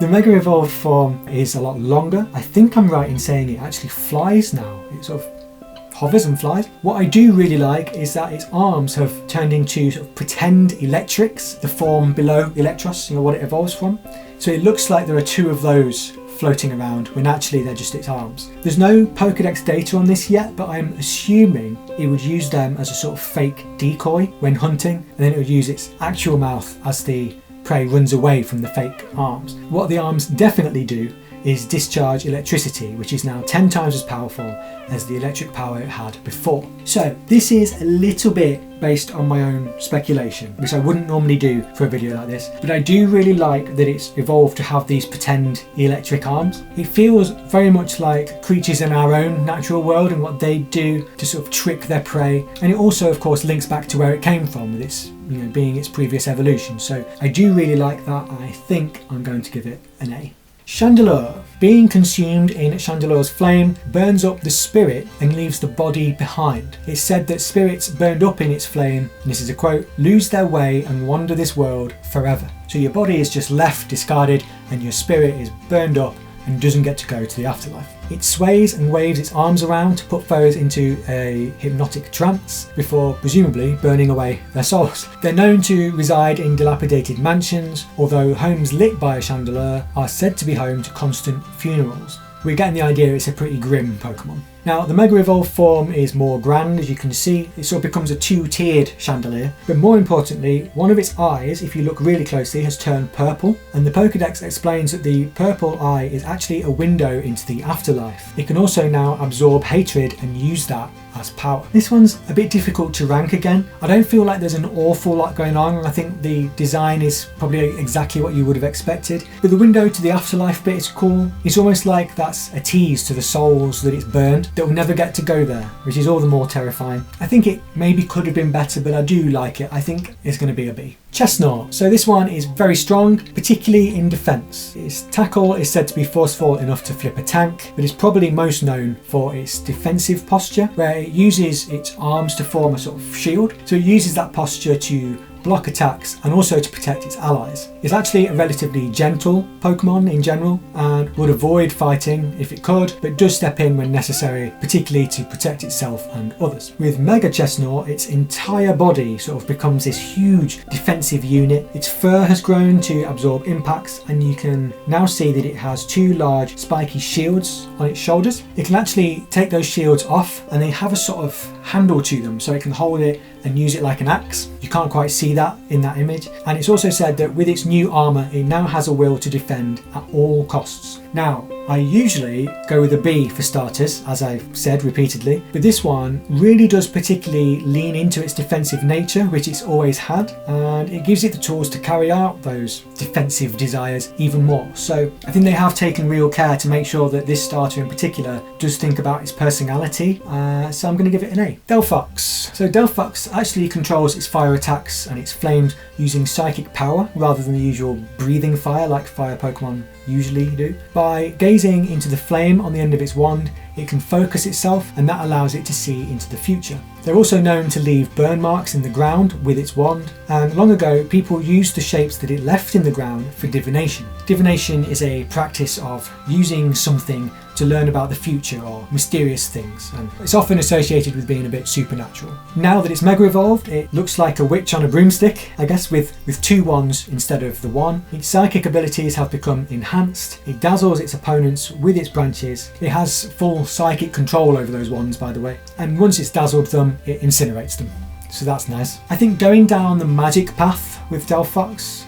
The Mega Evolved form is a lot longer. I think I'm right in saying it actually flies now. It sort of hovers and flies. What I do really like is that its arms have turned into sort of pretend electrics, the form below Electros, what it evolves from. So it looks like there are two of those floating around when actually they're just its arms. There's no Pokédex data on this yet, but I'm assuming it would use them as a sort of fake decoy when hunting, and then it would use its actual mouth as the prey runs away from the fake arms. What the arms definitely do is discharge electricity, which is now 10 times as powerful as the electric power it had before. So this is a little bit based on my own speculation, which I wouldn't normally do for a video like this, but I do really like that it's evolved to have these pretend electric arms. It feels very much like creatures in our own natural world and what they do to sort of trick their prey, and it also of course links back to where it came from with its, being its previous evolution. So I do really like that. I think I'm going to give it an A. Chandelure. Being consumed in Chandelure's flame burns up the spirit and leaves the body behind. It's said that spirits burned up in its flame, and this is a quote, lose their way and wander this world forever. So your body is just left discarded and your spirit is burned up and doesn't get to go to the afterlife. It sways and waves its arms around to put foes into a hypnotic trance before presumably burning away their souls. They're known to reside in dilapidated mansions, although homes lit by a Chandelure are said to be home to constant funerals. We're getting the idea it's a pretty grim Pokemon. Now the Mega Evolved form is more grand, as you can see. It sort of becomes a two-tiered Chandelure, but more importantly, one of its eyes, if you look really closely, has turned purple, and the Pokédex explains that the purple eye is actually a window into the afterlife. It can also now absorb hatred and use that as power. This one's a bit difficult to rank again. I don't feel like there's an awful lot going on, and I think the design is probably exactly what you would have expected. But the window to the afterlife bit is cool. It's almost like that's a tease to the souls that it's burned that will never get to go there, which is all the more terrifying. I think it maybe could have been better, but I do like it. I think it's going to be a B. Chestnut. So this one is very strong, particularly in defence. Its tackle is said to be forceful enough to flip a tank, but it's probably most known for its defensive posture, where it uses its arms to form a sort of shield. So it uses that posture to block attacks and also to protect its allies. It's actually a relatively gentle Pokemon in general and would avoid fighting if it could, but does step in when necessary, particularly to protect itself and others. With Mega Chestnut, its entire body sort of becomes this huge defensive unit. Its fur has grown to absorb impacts, and you can now see that it has two large spiky shields on its shoulders. It can actually take those shields off and they have a sort of handle to them, so it can hold it and use it like an axe. You can't quite see that in that image. And it's also said that with its new armour, it now has a will to defend at all costs. Now, I usually go with a B for starters, as I've said repeatedly, but this one really does particularly lean into its defensive nature, which it's always had, and it gives it the tools to carry out those defensive desires even more. So I think they have taken real care to make sure that this starter in particular does think about its personality, so I'm going to give it an A. Delphox. So Delphox actually controls its fire attacks and its flames using psychic power rather than the usual breathing fire like fire Pokemon usually do. By gazing into the flame on the end of its wand, it can focus itself, and that allows it to see into the future. They're also known to leave burn marks in the ground with its wand, and long ago people used the shapes that it left in the ground for divination. Divination is a practice of using something to learn about the future or mysterious things, and it's often associated with being a bit supernatural. Now that it's Mega Evolved, it looks like a witch on a broomstick, I guess, with two wands instead of the one. Its psychic abilities have become enhanced. It dazzles its opponents with its branches. It has full psychic control over those wands, by the way, and once it's dazzled them, it incinerates them. So that's nice. I think going down the magic path with Delphox,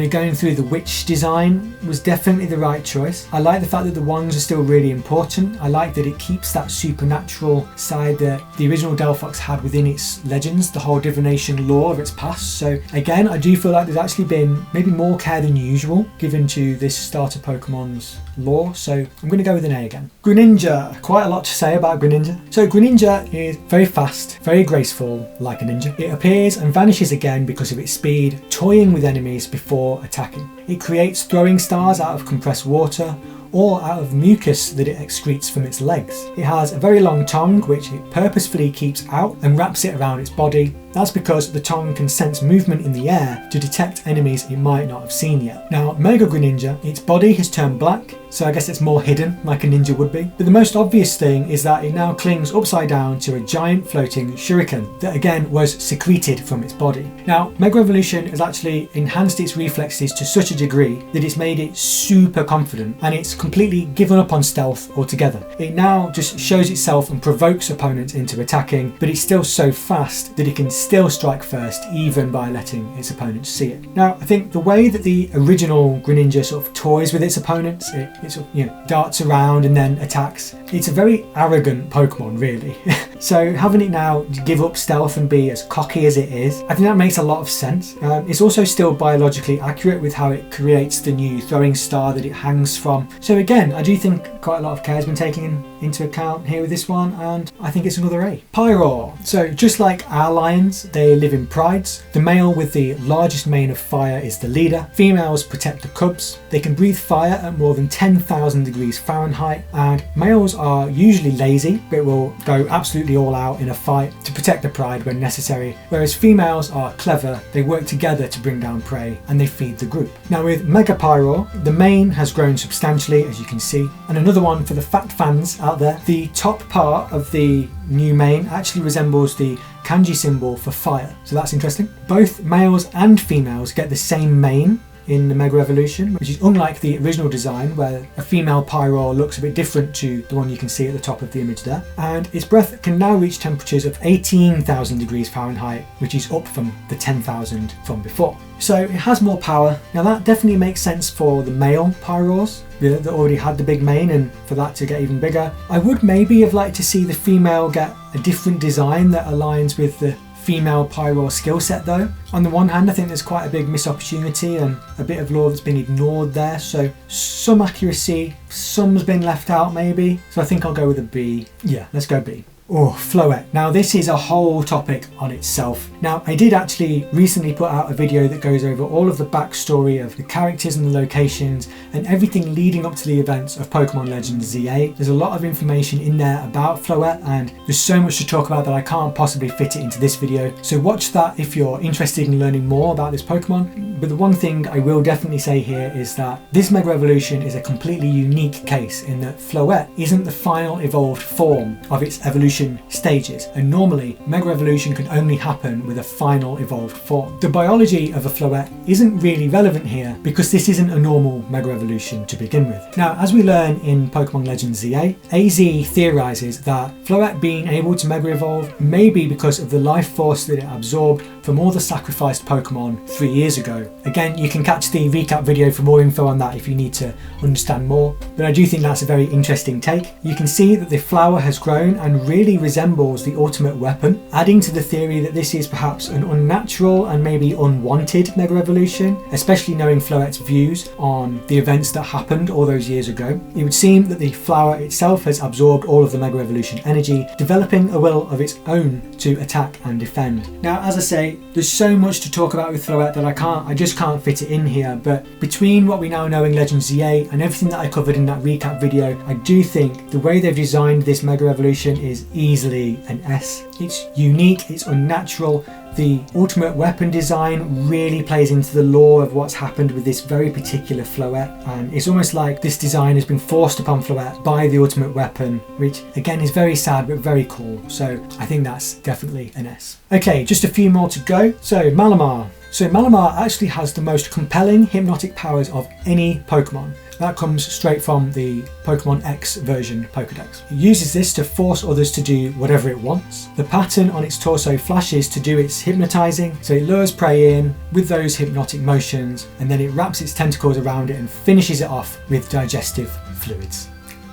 going through the witch design was definitely the right choice. I like the fact that the wands are still really important. I like that it keeps that supernatural side that the original Delphox had within its legends, the whole divination lore of its past. So again, I do feel like there's actually been maybe more care than usual given to this starter Pokemon's lore, so I'm going to go with an A again. Greninja. Quite a lot to say about Greninja. So Greninja is very fast, very graceful, like a ninja. It appears and vanishes again because of its speed, toying with enemies before attacking. It creates throwing stars out of compressed water or out of mucus that it excretes from its legs. It has a very long tongue which it purposefully keeps out and wraps it around its body. That's because the tongue can sense movement in the air to detect enemies it might not have seen yet. Now, Mega Greninja, its body has turned black, so I guess it's more hidden like a ninja would be. But the most obvious thing is that it now clings upside down to a giant floating shuriken that again was secreted from its body. Now, Mega Evolution has actually enhanced its reflexes to such a degree that it's made it super confident, and it's completely given up on stealth altogether. It now just shows itself and provokes opponents into attacking, but it's still so fast that it can still strike first, even by letting its opponents see it. Now, I think the way that the original Greninja sort of toys with its opponents, it sort of, darts around and then attacks. It's a very arrogant Pokemon, really. So having it now give up stealth and be as cocky as it is, I think that makes a lot of sense. It's also still biologically accurate with how it creates the new throwing star that it hangs from. So again, I do think quite a lot of care has been taken into account here with this one, and I think it's another A. Pyroar. So just like our lions, they live in prides. The male with the largest mane of fire is the leader. Females protect the cubs. They can breathe fire at more than 10,000 degrees Fahrenheit, and males are usually lazy but will go absolutely all out in a fight to protect the pride when necessary, whereas females are clever, they work together to bring down prey, and they feed the group. Now with Mega Pyroar, the mane has grown substantially, as you can see, and another one for the fat fans out there, the top part of the new mane actually resembles the kanji symbol for fire, so that's interesting. Both males and females get the same mane in the Mega Evolution, which is unlike the original design where a female Pyroar looks a bit different to the one you can see at the top of the image there. And its breath can now reach temperatures of 18,000 degrees Fahrenheit, which is up from the 10,000 from before. So it has more power. Now that definitely makes sense for the male Pyroars that already had the big mane, and for that to get even bigger. I would maybe have liked to see the female get a different design that aligns with the female Pyroar skill set though. On the one hand, I think there's quite a big missed opportunity and a bit of lore that's been ignored there, so some accuracy, some's been left out maybe, so I think I'll go with a B. Yeah, let's go B. Oh, Floette. Now this is a whole topic on itself. Now I did actually recently put out a video that goes over all of the backstory of the characters and the locations and everything leading up to the events of Pokémon Legends Z-A. There's a lot of information in there about Floette, and there's so much to talk about that I can't possibly fit it into this video. So watch that if you're interested in learning more about this Pokemon. But the one thing I will definitely say here is that this Mega Evolution is a completely unique case in that Floette isn't the final evolved form of its evolution stages, and normally Mega Evolution can only happen with a final evolved form. The biology of a Floette isn't really relevant here because this isn't a normal Mega Evolution to begin with. Now, as we learn in Pokémon Legends Z-A, AZ theorizes that Floette being able to Mega Evolve may be because of the life force that it absorbed from all the sacrificed Pokemon 3 years ago. Again, you can catch the recap video for more info on that if you need to understand more, but I do think that's a very interesting take. You can see that the flower has grown and really resembles the ultimate weapon, adding to the theory that this is perhaps an unnatural and maybe unwanted Mega Evolution, especially knowing Floette's views on the events that happened all those years ago. It would seem that the flower itself has absorbed all of the Mega Evolution energy, developing a will of its own to attack and defend. Now, as I say, there's so much to talk about with Floette that I just can't fit it in here, but between what we now know in Legends Z-A and everything that I covered in that recap video, I do think the way they've designed this Mega Evolution is easily an S. It's unique, it's unnatural. The ultimate weapon design really plays into the lore of what's happened with this very particular Floette, and it's almost like this design has been forced upon Floette by the ultimate weapon, which again is very sad but very cool, so I think that's definitely an S. Okay, just a few more to go. So Malamar. So Malamar actually has the most compelling hypnotic powers of any Pokemon. That comes straight from the Pokémon X version Pokédex. It uses this to force others to do whatever it wants. The pattern on its torso flashes to do its hypnotizing, so it lures prey in with those hypnotic motions, and then it wraps its tentacles around it and finishes it off with digestive fluids.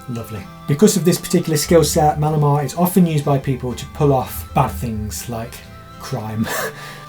Lovely. Because of this particular skill set, Malamar is often used by people to pull off bad things like crime.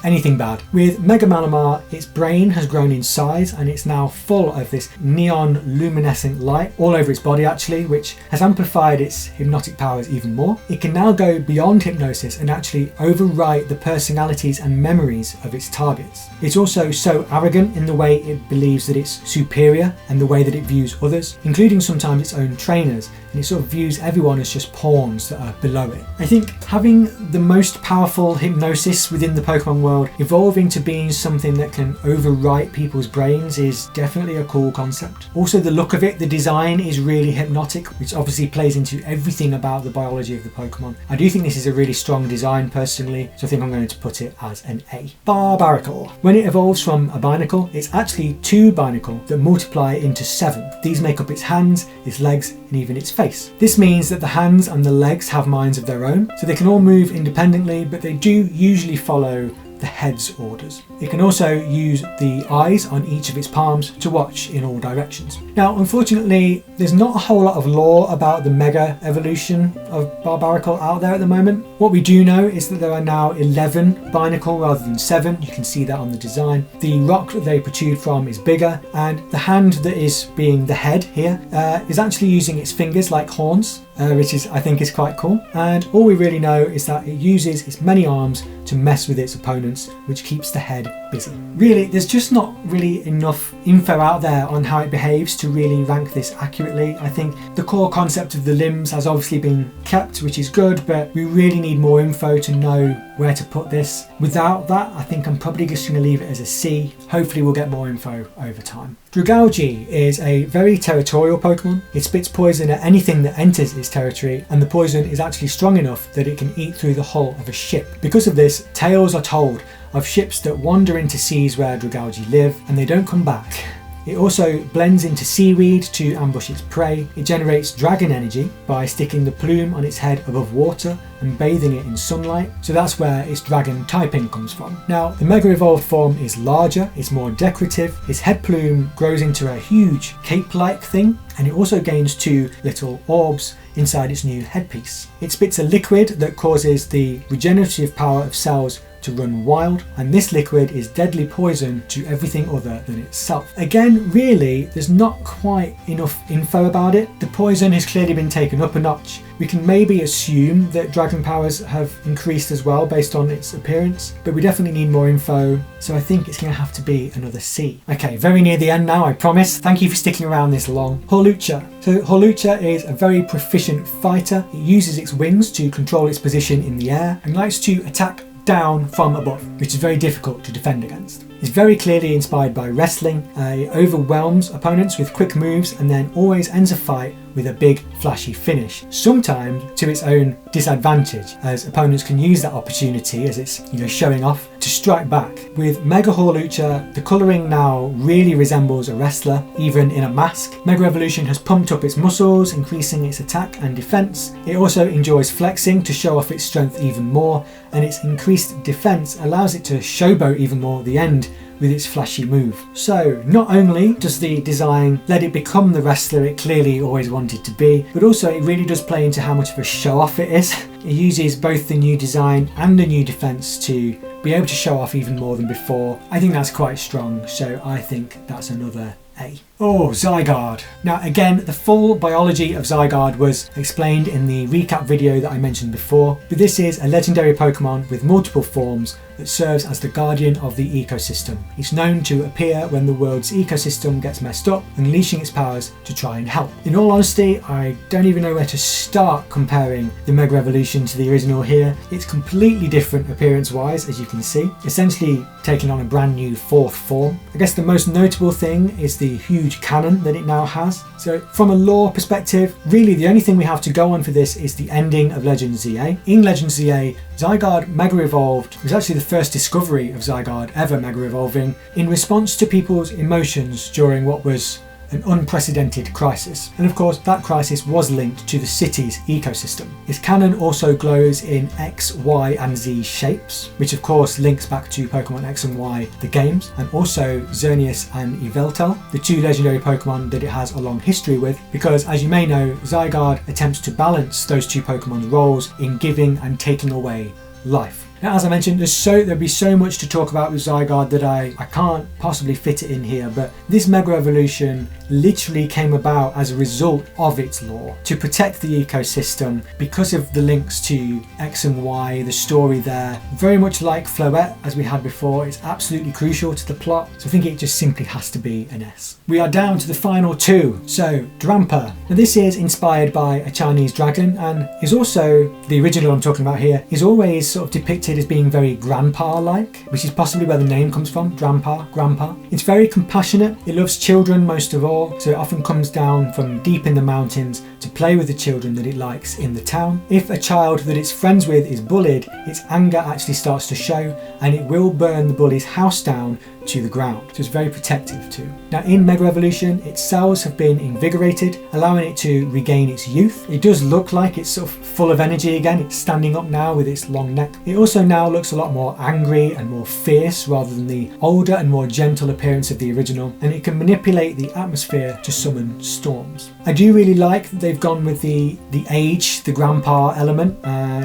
Anything bad. With Mega Malamar, its brain has grown in size and it's now full of this neon luminescent light all over its body actually, which has amplified its hypnotic powers even more. It can now go beyond hypnosis and actually overwrite the personalities and memories of its targets. It's also so arrogant in the way it believes that it's superior and the way that it views others, including sometimes its own trainers, and it sort of views everyone as just pawns that are below it. I think having the most powerful hypnosis within the Pokemon world world, evolving to being something that can overwrite people's brains is definitely a cool concept. Also, the look of it, the design is really hypnotic, which obviously plays into everything about the biology of the Pokemon. I do think this is a really strong design personally, so I think I'm going to put it as an A. Barbaracle. When it evolves from a Binacle, it's actually 2 Binacle that multiply into 7. These make up its hands, its legs, and even its face. This means that the hands and the legs have minds of their own, so they can all move independently, but they do usually follow the head's orders. It can also use the eyes on each of its palms to watch in all directions. Now, unfortunately, there's not a whole lot of lore about the mega evolution of Barbaracle out there at the moment. What we do know is that there are now 11 Binacle rather than 7. You can see that on the design. The rock that they protrude from is bigger, and the hand that is being the head here is actually using its fingers like horns, which I think is quite cool. And all we really know is that it uses its many arms to mess with its opponents, which keeps the head busy. Really, there's just not really enough info out there on how it behaves to really rank this accurately. I think the core concept of the limbs has obviously been kept, which is good, but we really need more info to know where to put this. Without that, I think I'm probably just going to leave it as a C. Hopefully we'll get more info over time. Dragalge is a very territorial Pokemon. It spits poison at anything that enters its territory, and the poison is actually strong enough that it can eat through the hull of a ship. Because of this, tales are told of ships that wander into seas where Dragalge live and they don't come back. It also blends into seaweed to ambush its prey. It generates dragon energy by sticking the plume on its head above water and bathing it in sunlight, so that's where its dragon typing comes from. Now, the Mega Evolved form is larger, it's more decorative, its head plume grows into a huge cape-like thing, and it also gains 2 little orbs inside its new headpiece. It spits a liquid that causes the regenerative power of cells to run wild, and this liquid is deadly poison to everything other than itself. Again, really, there's not quite enough info about it. The poison has clearly been taken up a notch. We can maybe assume that dragon powers have increased as well based on its appearance, but we definitely need more info, so I think it's going to have to be another C. Okay, very near the end now, I promise. Thank you for sticking around this long. Hawlucha. So Hawlucha is a very proficient fighter. It uses its wings to control its position in the air and likes to attack down from above, which is very difficult to defend against. It's very clearly inspired by wrestling. It overwhelms opponents with quick moves and then always ends a fight with a big flashy finish, sometimes to its own disadvantage, as opponents can use that opportunity as it's showing off to strike back. With Mega Hawlucha, the colouring now really resembles a wrestler, even in a mask. Mega Evolution has pumped up its muscles, increasing its attack and defence. It also enjoys flexing to show off its strength even more, and its increased defence allows it to showboat even more at the end with its flashy move. So not only does the design let it become the wrestler it clearly always wanted to be, but also it really does play into how much of a show off it is. It uses both the new design and the new defense to be able to show off even more than before. I think that's quite strong, so I think that's another A. Oh, Zygarde. Now again, the full biology of Zygarde was explained in the recap video that I mentioned before, but this is a legendary Pokemon with multiple forms that serves as the guardian of the ecosystem. It's known to appear when the world's ecosystem gets messed up, unleashing its powers to try and help. In all honesty, I don't even know where to start comparing the Mega Evolution to the original here. It's completely different appearance-wise, as you can see, essentially taking on a brand new 4th form. I guess the most notable thing is the huge cannon that it now has. So from a lore perspective, really the only thing we have to go on for this is the ending of Legends Z-A. In Legends Z-A, Zygarde Mega Evolved was actually the first discovery of Zygarde ever Mega Evolving in response to people's emotions during what was an unprecedented crisis. And of course, that crisis was linked to the city's ecosystem. Its cannon also glows in X, Y, and Z shapes, which of course links back to Pokemon X and Y, the games, and also Xerneas and Yveltal, the 2 legendary Pokemon that it has a long history with, because as you may know, Zygarde attempts to balance those 2 Pokemon's roles in giving and taking away life. Now, as I mentioned, there'd be so much to talk about with Zygarde that I can't possibly fit it in here, but this Mega Evolution literally came about as a result of its lore, to protect the ecosystem because of the links to X and Y, the story there. Very much like Floette, as we had before, it's absolutely crucial to the plot, so I think it just simply has to be an S. We are down to the final 2, so Drampa. Now this is inspired by a Chinese dragon and is also, the original I'm talking about here, is always sort of depicted presented as being very grandpa-like, which is possibly where the name comes from, grandpa. It's very compassionate, it loves children most of all, so it often comes down from deep in the mountains to play with the children that it likes in the town. If a child that it's friends with is bullied, its anger actually starts to show, and it will burn the bully's house down to the ground. So it's very protective too. Now in Mega Evolution, its cells have been invigorated, allowing it to regain its youth. It does look like it's sort of full of energy again. It's standing up now with its long neck. It also now looks a lot more angry and more fierce rather than the older and more gentle appearance of the original, and it can manipulate the atmosphere to summon storms. I do really like that they've gone with the age, the grandpa element,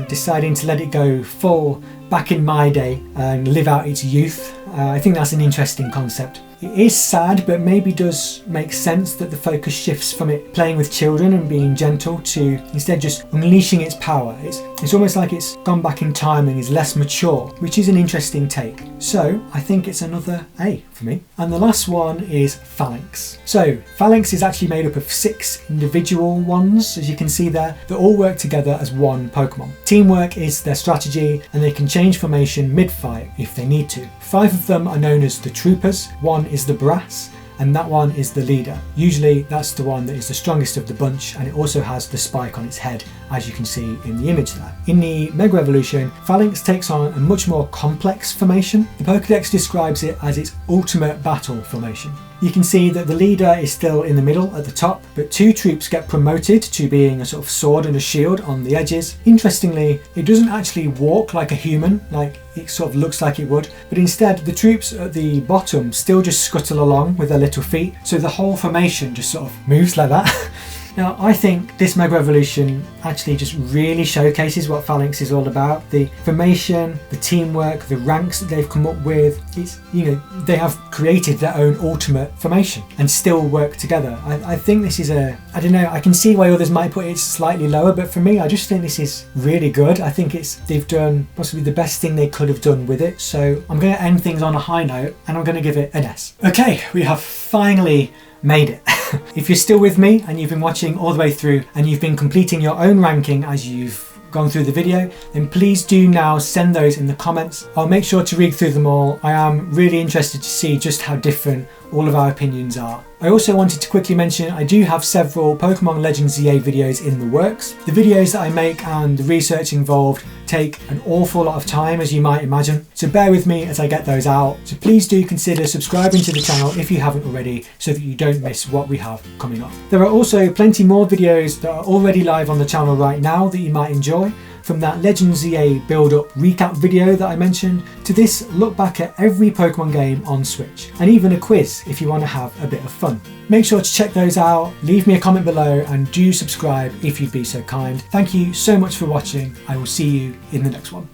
deciding to let it go full back in my day and live out its youth. I think that's an interesting concept. It is sad, but maybe does make sense that the focus shifts from it playing with children and being gentle to instead just unleashing its power. It's almost like it's gone back in time and is less mature, which is an interesting take. So I think it's another A for me. And the last one is Phalanx. So Phalanx is actually made up of 6 individual ones, as you can see there, that all work together as one Pokemon. Teamwork is their strategy, and they can change formation mid-fight if they need to. 5 of them are known as the Troopers, 1 is the Brass, and that one is the leader. Usually that's the one that is the strongest of the bunch, and it also has the spike on its head, as you can see in the image there. In the Mega Evolution, Phalanx takes on a much more complex formation. The Pokédex describes it as its ultimate battle formation. You can see that the leader is still in the middle at the top, but 2 troops get promoted to being a sort of sword and a shield on the edges. Interestingly, it doesn't actually walk like a human, like it sort of looks like it would, but instead the troops at the bottom still just scuttle along with their little feet, so the whole formation just sort of moves like that. Now, I think this Mega Evolution actually just really showcases what Phalanx is all about. The formation, the teamwork, the ranks that they've come up with. It's, they have created their own ultimate formation and still work together. I think this is I don't know, I can see why others might put it slightly lower, but for me, I just think this is really good. I think they've done possibly the best thing they could have done with it. So I'm going to end things on a high note, and I'm going to give it an S. Okay, we have finally made it. If you're still with me and you've been watching all the way through and you've been completing your own ranking as you've gone through the video, then please do now send those in the comments. I'll make sure to read through them all. I am really interested to see just how different all of our opinions are. I also wanted to quickly mention I do have several Pokémon Legends Z-A videos in the works. The videos that I make and the research involved take an awful lot of time, as you might imagine, so bear with me as I get those out. So please do consider subscribing to the channel if you haven't already, so that you don't miss what we have coming up. There are also plenty more videos that are already live on the channel right now that you might enjoy, from that Legends Z-A build-up recap video that I mentioned, to this look back at every Pokemon game on Switch, and even a quiz if you want to have a bit of fun. Make sure to check those out, leave me a comment below, and do subscribe if you'd be so kind. Thank you so much for watching. I will see you in the next one.